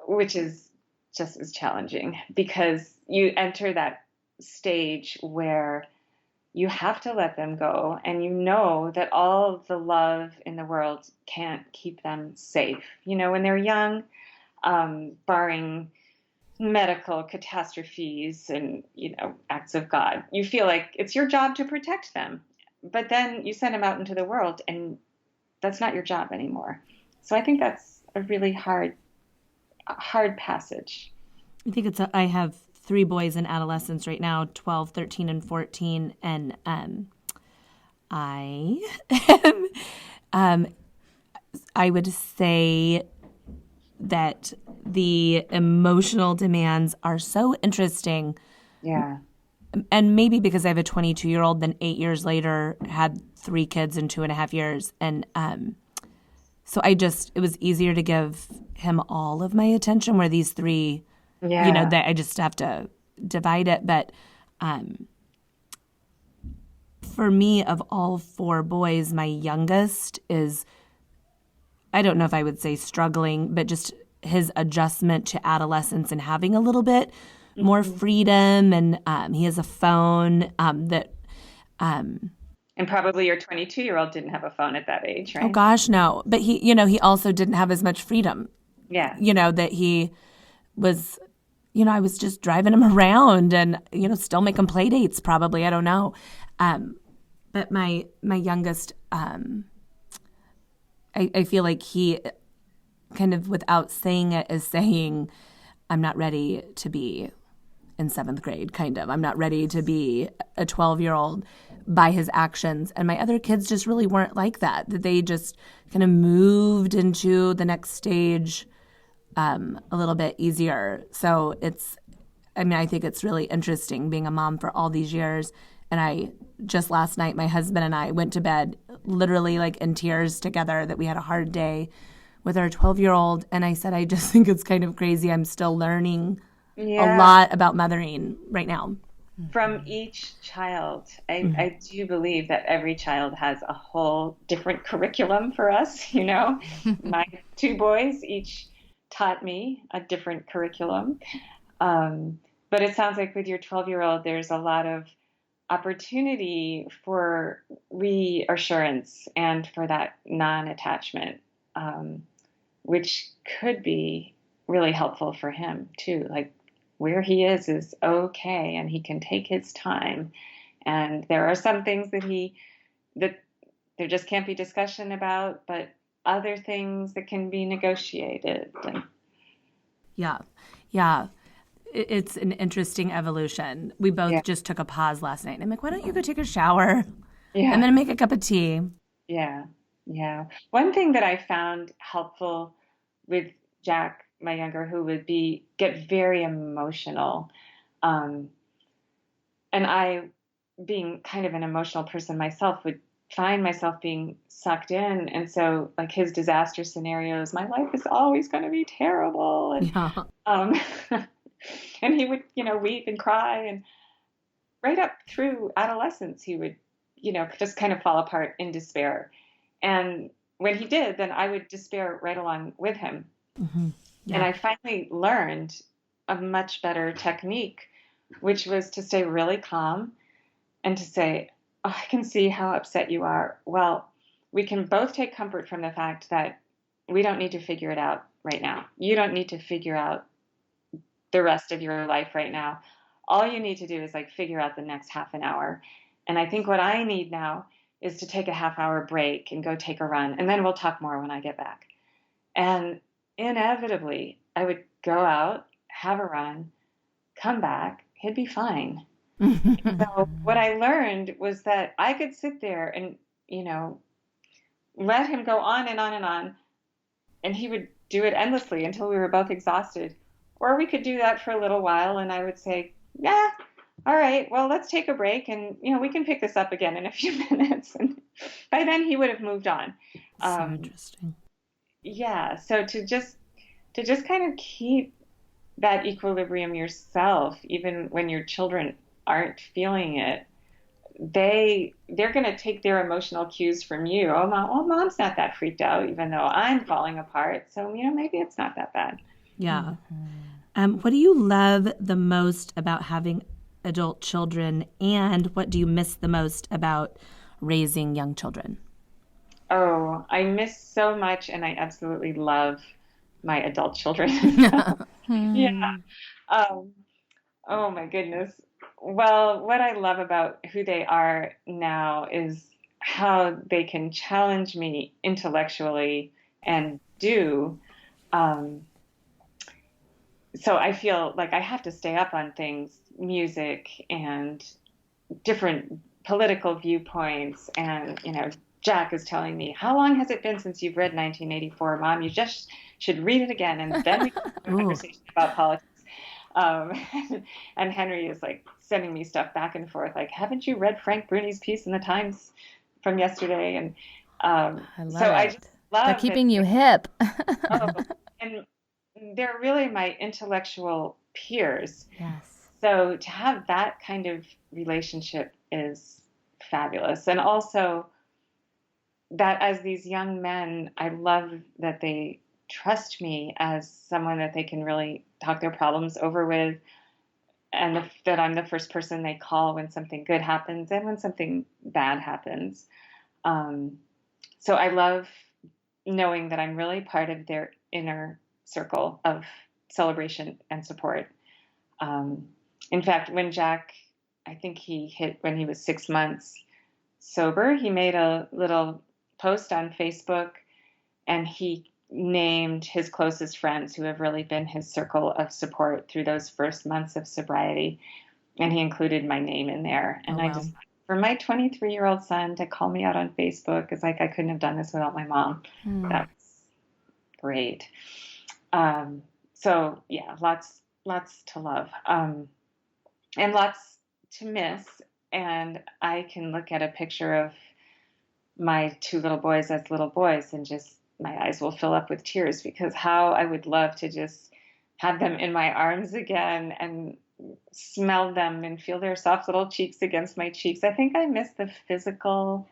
which is just as challenging because you enter that stage where you have to let them go, and you know that all of the love in the world can't keep them safe. You know, when they're young, barring medical catastrophes and, you know, acts of God, you feel like it's your job to protect them. But then you send them out into the world, and that's not your job anymore. So I think that's a really hard passage. I think I have 3 boys in adolescence right now, 12, 13, and 14. And I would say that the emotional demands are so interesting. Yeah. And maybe because I have a 22-year-old, then 8 years later had 3 kids in 2.5 years. And so it was easier to give him all of my attention, where these 3, you know, that I just have to divide it. But for me, of all 4 boys, my youngest is I don't know if I would say struggling, but just his adjustment to adolescence and having a little bit more freedom. And he has a phone that And probably your 22-year-old didn't have a phone at that age, oh right? gosh, no. But he also didn't have as much freedom, Yeah. that he was, I was just driving him around and, still making play dates probably. I don't know. But my youngest, I feel like he kind of without saying it is saying, I'm not ready to be in 7th grade, kind of. I'm not ready to be a 12-year-old by his actions. And my other kids just really weren't like that they just kind of moved into the next stage a little bit easier. So I think it's really interesting being a mom for all these years. And just last night, my husband and I went to bed literally like in tears together that we had a hard day with our 12-year-old. And I said, I just think it's kind of crazy. I'm still learning a lot about mothering right now. From each child. I do believe that every child has a whole different curriculum for us, My 2 boys each taught me a different curriculum. But it sounds like with your 12-year-old, there's a lot of opportunity for reassurance and for that non-attachment, which could be really helpful for him too. Like where he is okay, and he can take his time. And there are some things that there just can't be discussion about, but other things that can be negotiated. And Yeah. It's an interesting evolution. We both just took a pause last night. And I'm like, why don't you go take a shower? Yeah. I'm going to make a cup of tea. Yeah. One thing that I found helpful with Jack, my younger, who would get very emotional, and I, being kind of an emotional person myself, would find myself being sucked in. And so, like his disaster scenarios, my life is always going to be terrible, and and he would, weep and cry, and right up through adolescence, he would, just kind of fall apart in despair. And when he did, then I would despair right along with him. Yeah. And I finally learned a much better technique, which was to stay really calm and to say, oh, I can see how upset you are. Well, we can both take comfort from the fact that we don't need to figure it out right now. You don't need to figure out the rest of your life right now. All you need to do is like figure out the next half an hour. And I think what I need now is to take a half-hour break and go take a run, and then we'll talk more when I get back. And inevitably, I would go out, have a run, come back, he'd be fine. So what I learned was that I could sit there and, let him go on and on and on, and he would do it endlessly until we were both exhausted. Or we could do that for a little while, and I would say, yeah, all right, well, let's take a break, and, we can pick this up again in a few minutes. And by then he would have moved on. So interesting. Yeah, so to just kind of keep that equilibrium yourself, even when your children aren't feeling it, they're going to take their emotional cues from you. Oh, mom's not that freaked out, even though I'm falling apart. So, maybe it's not that bad. Yeah. What do you love the most about having adult children, and what do you miss the most about raising young children? Oh, I miss so much, and I absolutely love my adult children. Yeah. Oh my goodness. Well, what I love about who they are now is how they can challenge me intellectually and do. So I feel like I have to stay up on things, music and different political viewpoints. And, Jack is telling me, how long has it been since you've read 1984, Mom? You just should read it again. And then we can have a conversation about politics. And Henry is like sending me stuff back and forth. Like, haven't you read Frank Bruni's piece in the Times from yesterday? And I just love They're keeping you hip. And they're really my intellectual peers. Yes. So to have that kind of relationship is fabulous. And also, that as these young men, I love that they trust me as someone that they can really talk their problems over with, and that I'm the first person they call when something good happens and when something bad happens. So I love knowing that I'm really part of their inner circle of celebration and support. In fact, when Jack, I think he hit when he was 6 months sober, he made a little post on Facebook and he named his closest friends who have really been his circle of support through those first months of sobriety. And he included my name in there. And Oh, I wow. just, for my 23-year-old son to call me out on Facebook, is like, I couldn't have done this without my mom. That was great. So yeah, lots to love, and lots to miss. And I can look at a picture of my two little boys as little boys and just my eyes will fill up with tears, because how I would love to just have them in my arms again and smell them and feel their soft little cheeks against my cheeks. I think I miss the physical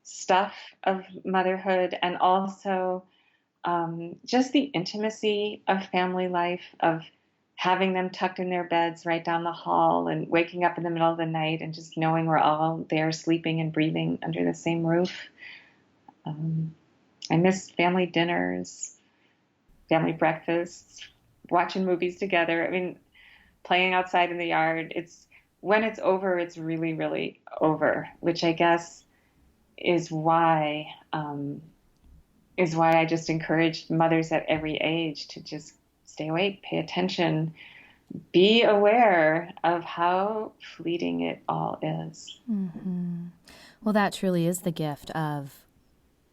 stuff of motherhood, and also just the intimacy of family life, of having them tucked in their beds right down the hall and waking up in the middle of the night and just knowing we're all there sleeping and breathing under the same roof. I miss family dinners, family breakfasts, watching movies together. I mean, playing outside in the yard. When it's over, it's really, really over, which I guess is why I just encourage mothers at every age to just stay awake, pay attention, be aware of how fleeting it all is. Mm-hmm. Well, that truly is the gift of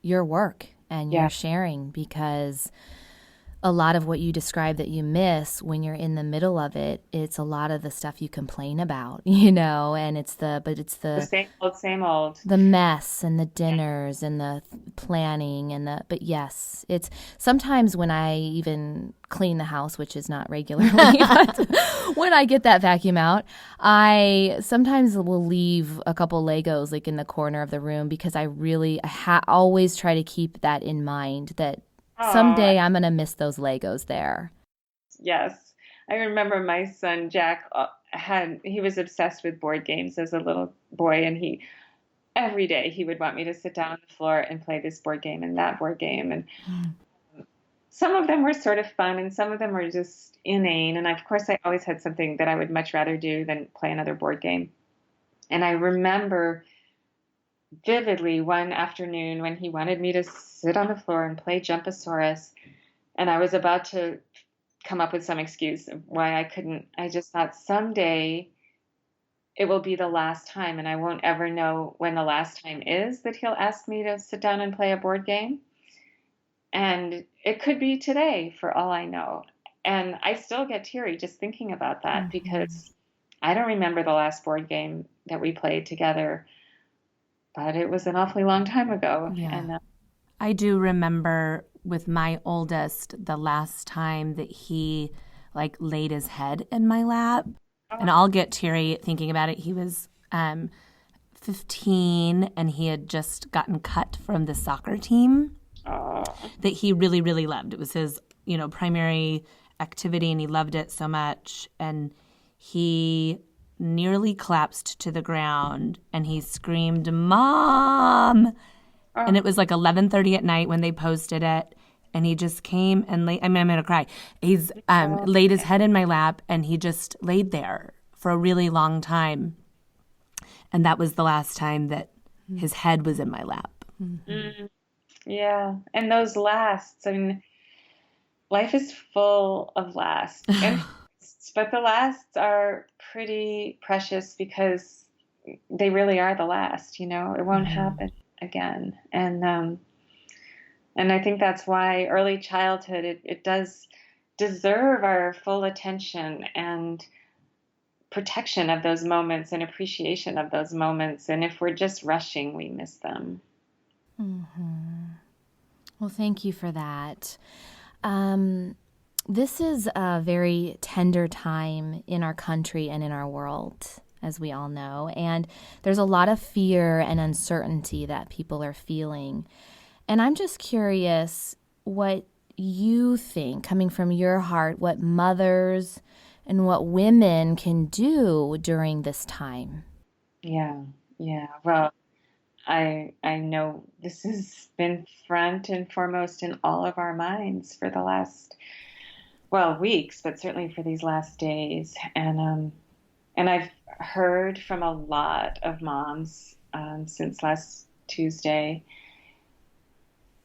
your work and your sharing, because a lot of what you describe that you miss when you're in the middle of it, it's a lot of the stuff you complain about, and it's The same old. the mess and the dinners and the planning but yes, it's sometimes when I even clean the house, which is not regularly, but when I get that vacuum out, I sometimes will leave a couple Legos like in the corner of the room, because I really always try to keep that in mind, that someday I'm going to miss those Legos there. Yes. I remember my son, Jack, he was obsessed with board games as a little boy, and every day he would want me to sit down on the floor and play this board game and that board game. And some of them were sort of fun and some of them were just inane. And of course, I always had something that I would much rather do than play another board game. And I remember vividly one afternoon when he wanted me to sit on the floor and play Jumpasaurus, and I was about to come up with some excuse of why I couldn't. I just thought someday it will be the last time, and I won't ever know when the last time is that he'll ask me to sit down and play a board game. And it could be today for all I know. And I still get teary just thinking about that, because I don't remember the last board game that we played together, but it was an awfully long time ago. Yeah. And I do remember with my oldest, the last time that he laid his head in my lap, and I'll get teary thinking about it. He was 15 and he had just gotten cut from the soccer team that he really, really loved. It was his, primary activity, and he loved it so much. And he nearly collapsed to the ground and he screamed, "Mom!" And it was 11:30 at night when they posted it. And he just came and I'm going to cry. He's laid his head in my lap and he just laid there for a really long time. And that was the last time that his head was in my lap. Mm-hmm. Yeah. And those lasts, I mean, life is full of lasts. But the lasts are pretty precious because they really are the last, it won't happen again. And I think that's why early childhood, it does deserve our full attention and protection of those moments and appreciation of those moments. And if we're just rushing, we miss them. Mm-hmm. Well, thank you for that. This is a very tender time in our country and in our world. as we all know. And there's a lot of fear and uncertainty that people are feeling. And I'm just curious what you think, coming from your heart, what mothers and what women can do during this time. Yeah, yeah. Well, I know this has been front and foremost in all of our minds for the last, well, weeks, but certainly for these last days. And I've heard from a lot of moms since last Tuesday.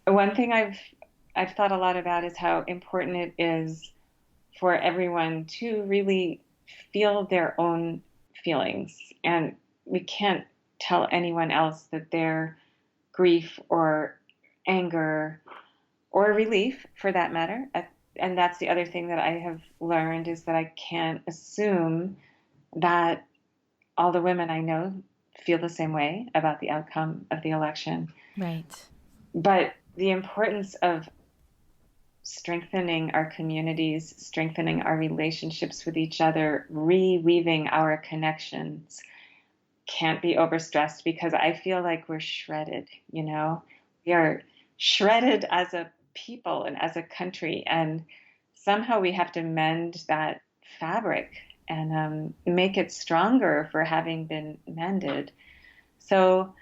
One thing I've thought a lot about is how important it is for everyone to really feel their own feelings. And we can't tell anyone else that their grief or anger or relief, for that matter. And that's the other thing that I have learned, is that I can't assume that all the women I know feel the same way about the outcome of the election. Right. But the importance of strengthening our communities, strengthening our relationships with each other, reweaving our connections can't be overstressed, because I feel like we're shredded, you know? We are shredded as a people and as a country, and somehow we have to mend that fabric and make it stronger for having been mended. So,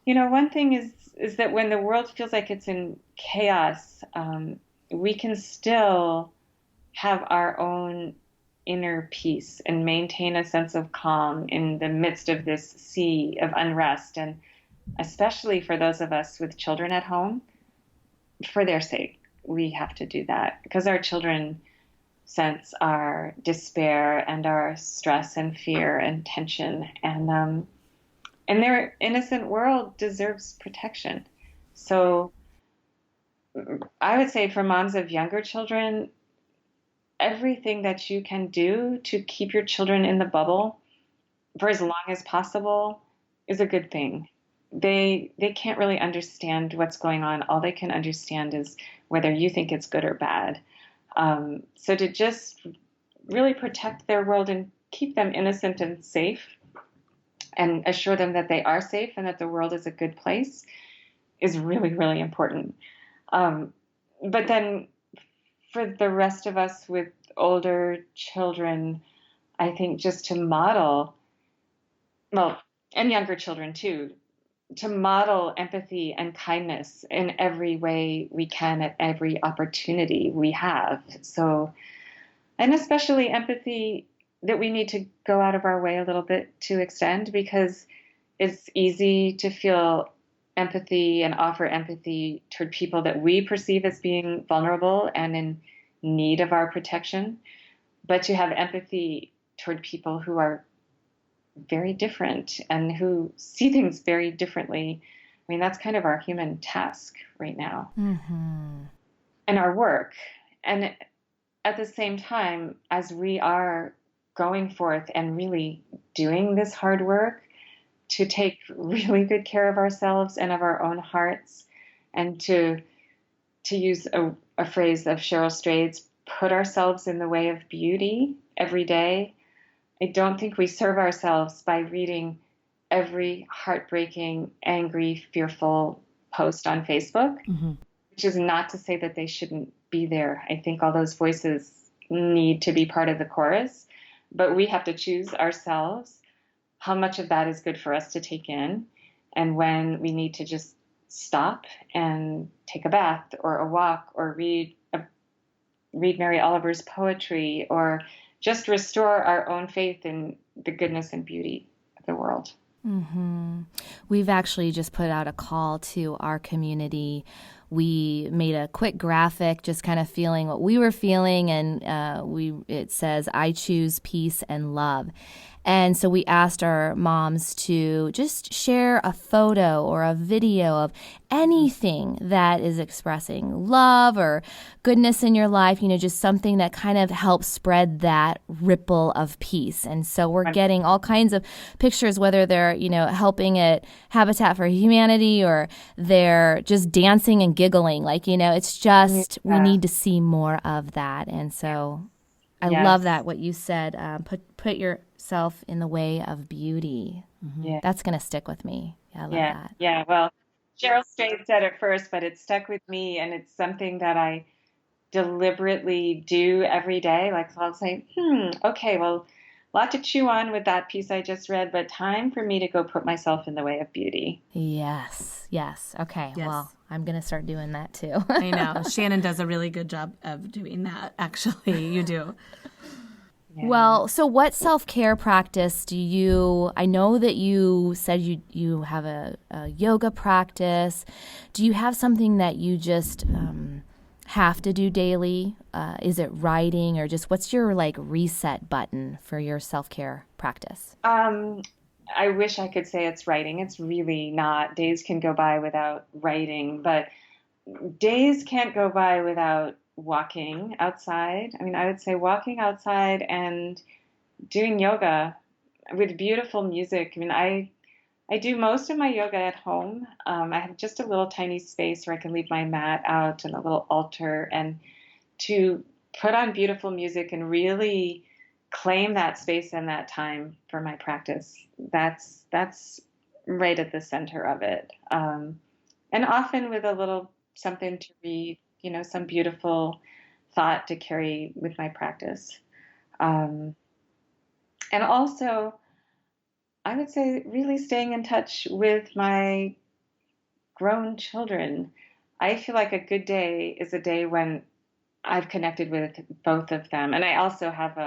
you know, one thing is that when the world feels like it's in chaos, we can still have our own inner peace and maintain a sense of calm in the midst of this sea of unrest. And especially for those of us with children at home, for their sake, we have to do that, because our children sense our despair and our stress and fear and tension, and their innocent world deserves protection. So I would say for moms of younger children, everything that you can do to keep your children in the bubble for as long as possible is a good thing. They can't really understand what's going on. All they can understand is whether you think it's good or bad. So to just really protect their world and keep them innocent and safe, and assure them that they are safe and that the world is a good place, is really, really important. But then for the rest of us with older children, I think just to model, well, and younger children too, to model empathy and kindness in every way we can at every opportunity we have. So, and especially empathy that we need to go out of our way a little bit to extend, because it's easy to feel empathy and offer empathy toward people that we perceive as being vulnerable and in need of our protection. But to have empathy toward people who are very different and who see things very differently, I mean, that's kind of our human task right now, and our work. And at the same time, as we are going forth and really doing this hard work to take really good care of ourselves and of our own hearts, and to use a phrase of Cheryl Strayed's, put ourselves in the way of beauty every day. I don't think we serve ourselves by reading every heartbreaking, angry, fearful post on Facebook, which is not to say that they shouldn't be there. I think all those voices need to be part of the chorus, but we have to choose ourselves how much of that is good for us to take in, and when we need to just stop and take a bath or a walk or read Mary Oliver's poetry, or just restore our own faith in the goodness and beauty of the world. We've actually just put out a call to our community. We made a quick graphic, just kind of feeling what we were feeling, and it says, "I choose peace and love." And so we asked our moms to just share a photo or a video of anything that is expressing love or goodness in your life, just something that kind of helps spread that ripple of peace. And so we're getting all kinds of pictures, whether they're, helping at Habitat for Humanity, or they're just dancing and giggling. It's just, we need to see more of that. And so I love that, what you said, put your yourself in the way of beauty. Yeah. That's going to stick with me. Yeah, I love that. Yeah. Well, Cheryl Strayed said it first, but it stuck with me, and it's something that I deliberately do every day. Like, so I'll say, okay, well, a lot to chew on with that piece I just read, but time for me to go put myself in the way of beauty. Yes. Okay. Yes. Well, I'm going to start doing that too. I know. Shannon does a really good job of doing that, actually. You do. Yeah. Well, so what self-care practice do you, I know that you said you have a yoga practice. Do you have something that you just have to do daily? Is it writing, or just what's your like reset button for your self-care practice? I wish I could say it's writing. It's really not. Days can go by without writing, but days can't go by without walking outside. I mean, I would say walking outside and doing yoga with beautiful music. I mean, I do most of my yoga at home. I have just a little tiny space where I can leave my mat out and a little altar, and to put on beautiful music and really claim that space and that time for my practice. That's right at the center of it. And often with a little something to read, some beautiful thought to carry with my practice. And also, I would say really staying in touch with my grown children. I feel like a good day is a day when I've connected with both of them. And I also have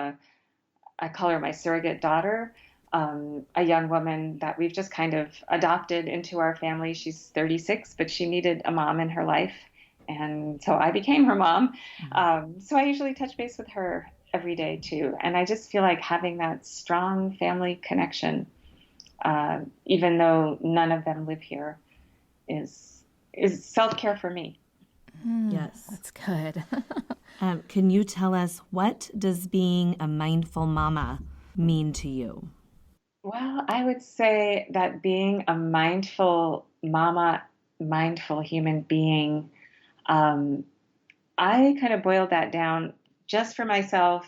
I call her my surrogate daughter, a young woman that we've just kind of adopted into our family. She's 36, but she needed a mom in her life. And so I became her mom. So I usually touch base with her every day too. And I just feel like having that strong family connection, even though none of them live here, is self-care for me. Yes. That's good. Can you tell us, what does being a mindful mama mean to you? Well, I would say that being a mindful mama, mindful human being, I kind of boiled that down just for myself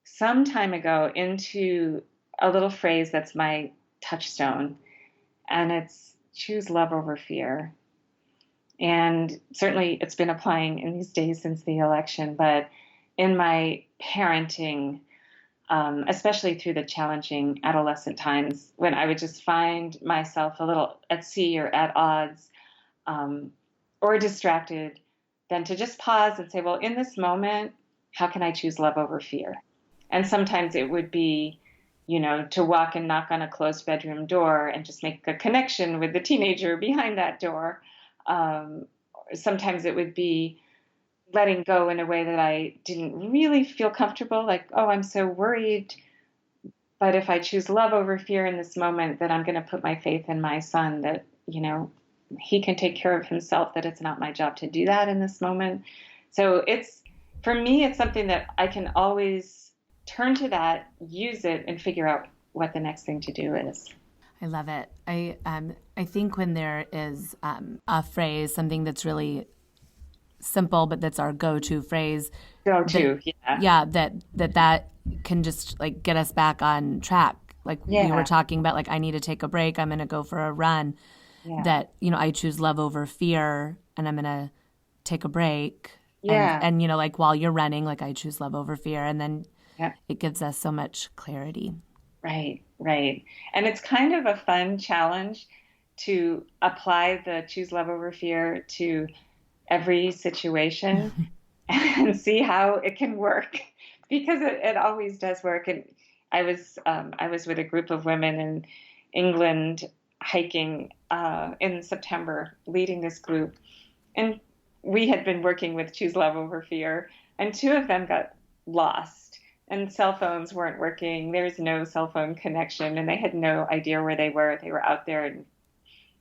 some time ago into a little phrase that's my touchstone, and it's choose love over fear. And certainly it's been applying in these days since the election, but in my parenting, especially through the challenging adolescent times when I would just find myself a little at sea or at odds, or distracted, then to just pause and say, well, in this moment, how can I choose love over fear? And sometimes it would be, to walk and knock on a closed bedroom door and just make a connection with the teenager behind that door. Sometimes it would be letting go in a way that I didn't really feel comfortable, like, oh, I'm so worried. But if I choose love over fear in this moment, then I'm going to put my faith in my son that, he can take care of himself, that it's not my job to do that in this moment. So for me, it's something that I can always turn to that, use it, and figure out what the next thing to do is. I love it. I think when there is a phrase, something that's really simple, but that's our go-to phrase. Go-to, yeah. Yeah, that can just like get us back on track. Like we were talking about, like, I need to take a break. I'm going to go for a run. Yeah. That, I choose love over fear, and I'm going to take a break. Yeah. And like while you're running, like, I choose love over fear. And then it gives us so much clarity. Right. And it's kind of a fun challenge to apply the choose love over fear to every situation and see how it can work, because it always does work. And I was with a group of women in England hiking in September, leading this group. And we had been working with choose love over fear, and two of them got lost. And cell phones weren't working. There's no cell phone connection, and they had no idea where they were. They were out there and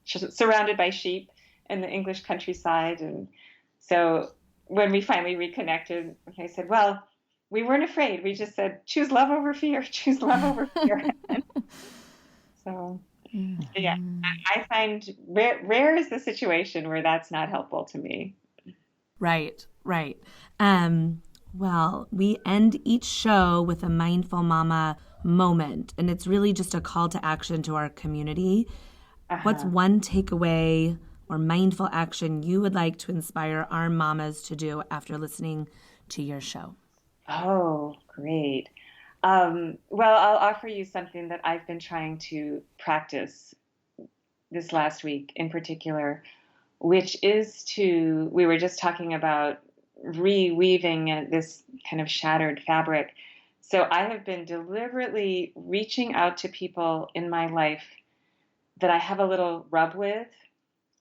surrounded by sheep in the English countryside. And so when we finally reconnected, I said, well, we weren't afraid. We just said, choose love over fear, choose love over fear. So, yeah, I find rare is the situation where that's not helpful to me. Right. Well, we end each show with a mindful mama moment, and it's really just a call to action to our community. What's Uh-huh. one takeaway or mindful action you would like to inspire our mamas to do after listening to your show? Oh, great. Well, I'll offer you something that I've been trying to practice this last week in particular, which is we were just talking about reweaving this kind of shattered fabric. So I have been deliberately reaching out to people in my life that I have a little rub with,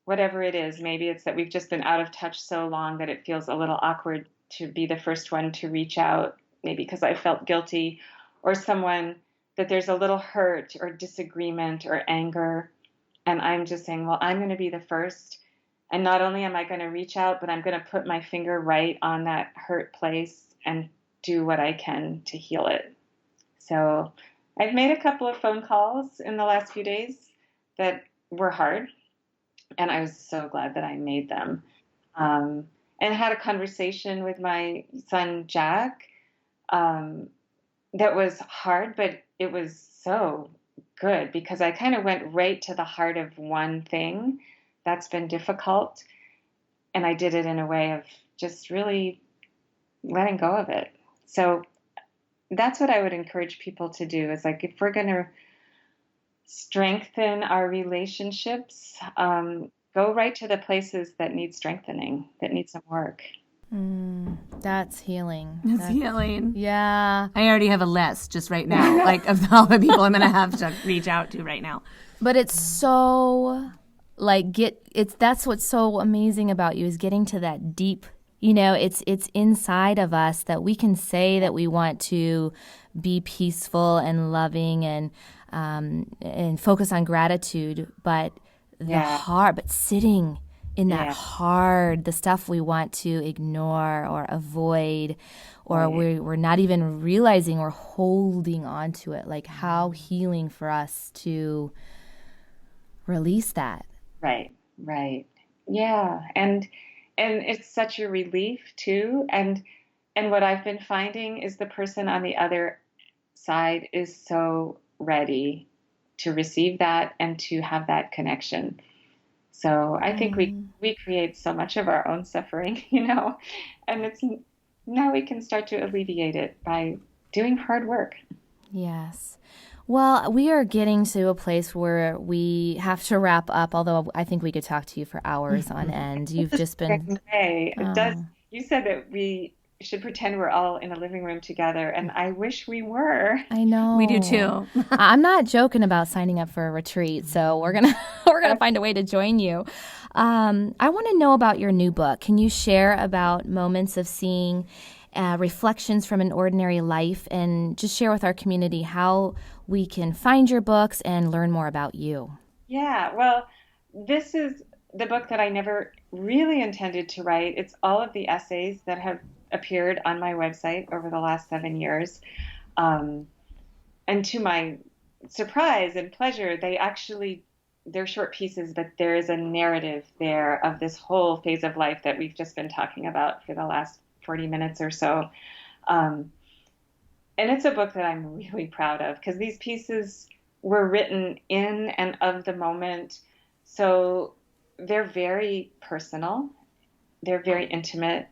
whatever it is. Maybe it's that we've just been out of touch so long that it feels a little awkward to be the first one to reach out, maybe because I felt guilty, or someone that there's a little hurt or disagreement or anger. And I'm just saying, well, I'm going to be the first. And not only am I going to reach out, but I'm going to put my finger right on that hurt place and do what I can to heal it. So I've made a couple of phone calls in the last few days that were hard, and I was so glad that I made them. And had a conversation with my son, Jack, um, that was hard, but it was so good because I kind of went right to the heart of one thing that's been difficult. And I did it in a way of just really letting go of it. So that's what I would encourage people to do is like, if we're going to strengthen our relationships, go right to the places that need strengthening, that need some work. That's healing. It's healing. Yeah. I already have a list just right now, like of all the people I'm going to have to reach out to right now. But it's so that's what's so amazing about you is getting to that deep, it's inside of us that we can say that we want to be peaceful and loving and focus on gratitude, but but sitting in that hard, the stuff we want to ignore or avoid, or we're not even realizing we're holding on to it. Like how healing for us to release that. Right. Yeah. And it's such a relief too. And what I've been finding is the person on the other side is so ready to receive that and to have that connection. So I think we create so much of our own suffering, and now we can start to alleviate it by doing hard work. Yes. Well, we are getting to a place where we have to wrap up, although I think we could talk to you for hours on end. You've just been... It does. You said that we should pretend we're all in a living room together, and I wish we were. I know. We do too. I'm not joking about signing up for a retreat, so we're gonna find a way to join you. I want to know about your new book. Can you share about moments of seeing reflections from an ordinary life, and just share with our community how we can find your books and learn more about you? Yeah, well, this is the book that I never really intended to write. It's all of the essays that have appeared on my website over the last 7 years. And to my surprise and pleasure, they're short pieces, but there is a narrative there of this whole phase of life that we've just been talking about for the last 40 minutes or so. And it's a book that I'm really proud of because these pieces were written in and of the moment. So they're very personal. They're very intimate.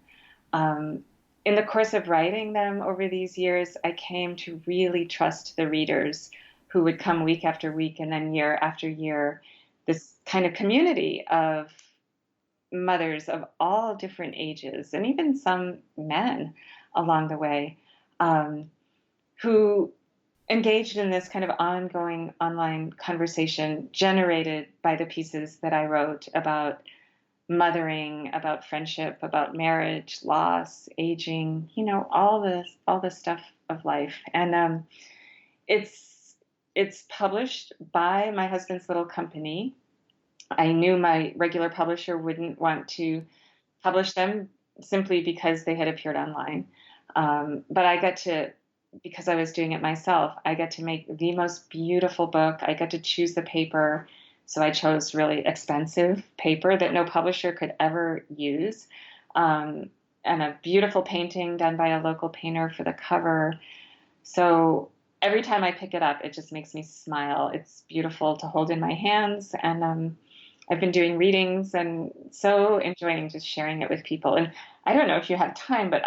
In the course of writing them over these years, I came to really trust the readers who would come week after week and then year after year, this kind of community of mothers of all different ages, and even some men along the way, who engaged in this kind of ongoing online conversation generated by the pieces that I wrote about mothering, about friendship, about marriage, loss, aging, all the stuff of life. And it's published by my husband's little company. I knew my regular publisher wouldn't want to publish them simply because they had appeared online. But I got to, because I was doing it myself, I got to make the most beautiful book. I got to choose the paper. So I chose really expensive paper that no publisher could ever use. And a beautiful painting done by a local painter for the cover. So every time I pick it up, it just makes me smile. It's beautiful to hold in my hands. And I've been doing readings and so enjoying just sharing it with people. And I don't know if you have time, but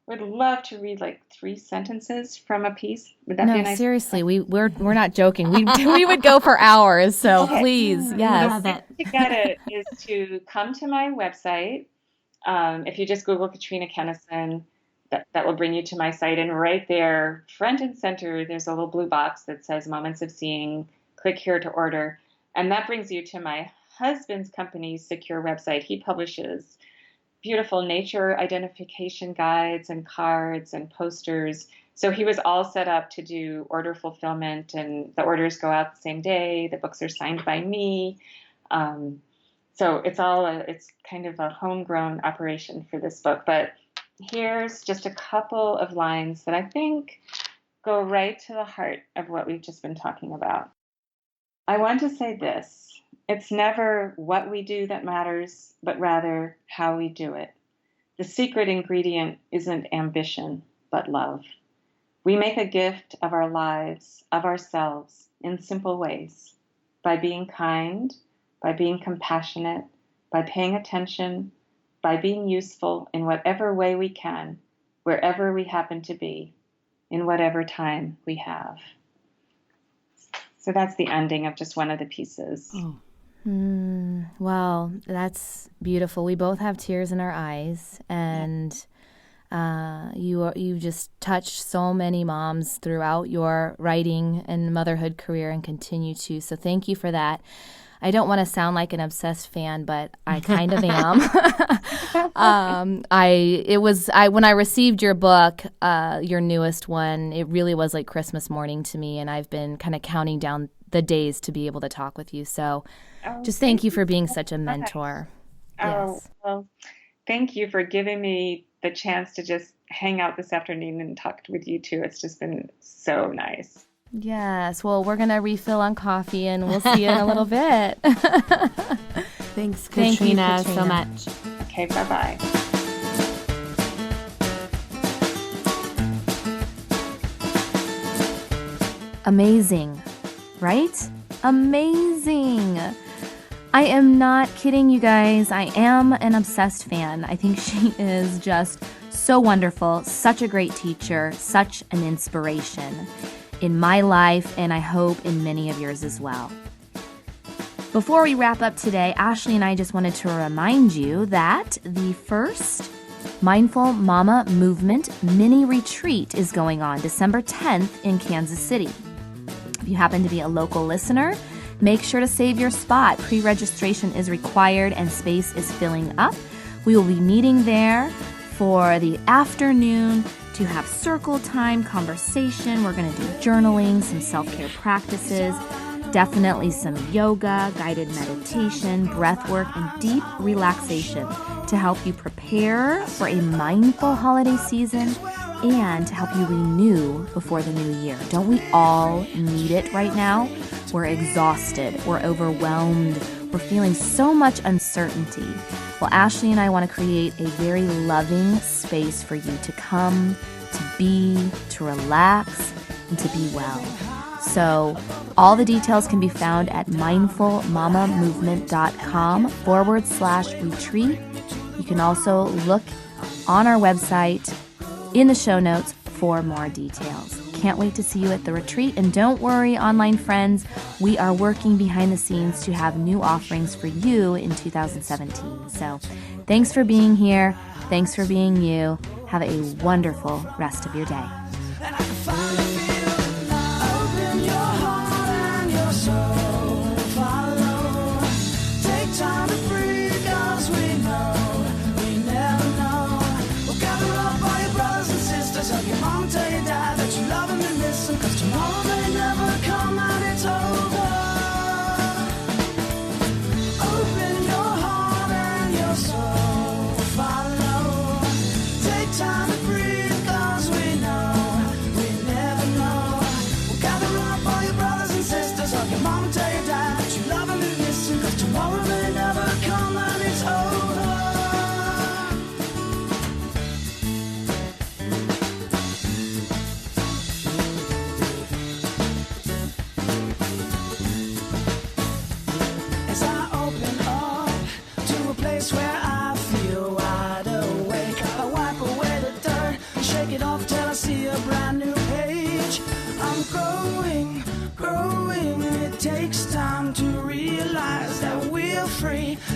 would love to read like 3 sentences from a piece. Would that be No, a nice? seriously, we're not joking. We would go for hours. So Okay. please, yes. Love it. To get it is to come to my website. If you just Google Katrina Kenison, that will bring you to my site. And right there, front and center, there's a little blue box that says Moments of Seeing. Click here to order. And that brings you to my husband's company's secure website. He publishes beautiful nature identification guides and cards and posters. So he was all set up to do order fulfillment, and the orders go out the same day. The books are signed by me. So it's kind of a homegrown operation for this book. But here's just a couple of lines that I think go right to the heart of what we've just been talking about. I want to say this. It's never what we do that matters, but rather how we do it. The secret ingredient isn't ambition, but love. We make a gift of our lives, of ourselves, in simple ways. By being kind, by being compassionate, by paying attention, by being useful in whatever way we can, wherever we happen to be, in whatever time we have. So that's the ending of just one of the pieces. Oh. Wow, that's beautiful. We both have tears in our eyes, and you just touched so many moms throughout your writing and motherhood career, and continue to. So thank you for that. I don't want to sound like an obsessed fan, but I kind of am. When I received your book, your newest one, it really was like Christmas morning to me, and I've been kind of counting down the days to be able to talk with you. So just thank you for being such a mentor. Yes. Well, thank you for giving me the chance to just hang out this afternoon and talk with you too. It's just been so nice. Yes. Well, we're going to refill on coffee, and we'll see you in a little bit. Thanks, Thank you, Katrina, so Katrina. much. Okay, bye-bye. Amazing, right? Amazing. I am not kidding, you guys. I am an obsessed fan. I think she is just so wonderful, such a great teacher, such an inspiration in my life, and I hope in many of yours as well. Before we wrap up today, Ashley and I just wanted to remind you that the first Mindful Mama Movement mini retreat is going on December 10th in Kansas City. If you happen to be a local listener, make sure to save your spot. Pre-registration is required and space is filling up. We will be meeting there for the afternoon to have circle time, conversation. We're going to do journaling, some self-care practices, definitely some yoga, guided meditation, breath work, and deep relaxation to help you prepare for a mindful holiday season and to help you renew before the new year. Don't we all need it right now? We're exhausted. We're overwhelmed. We're feeling so much uncertainty. Well, Ashley and I want to create a very loving space for you to come, to be, to relax, and to be well. So all the details can be found at mindfulmamamovement.com/retreat. You can also look on our website in the show notes for more details. Can't wait to see you at the retreat. And don't worry, online friends, we are working behind the scenes to have new offerings for you in 2017. So thanks for being here. Thanks for being you. Have a wonderful rest of your day. And I can finally feel open your heart and your soul. Follow. Take time to breathe, 'cause we know we never know. We'll gather up all your brothers and sisters. Hug your mom, tell your dad that you love them and miss them. 'Cause tomorrow may never come and it's over. Open your heart and your soul. Follow. Take time to breathe, 'cause we know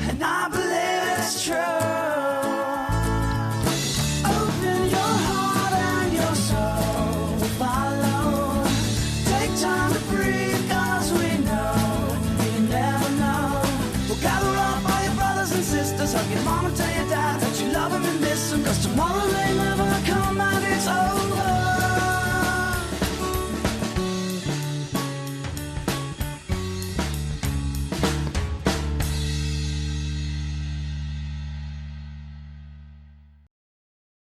and I believe it's true. Open your heart and your soul, follow. Take time to breathe, 'cause we know you never know. Well, gather up all your brothers and sisters, hug your mom and tell your dad that you love them and miss them, 'cause tomorrow may never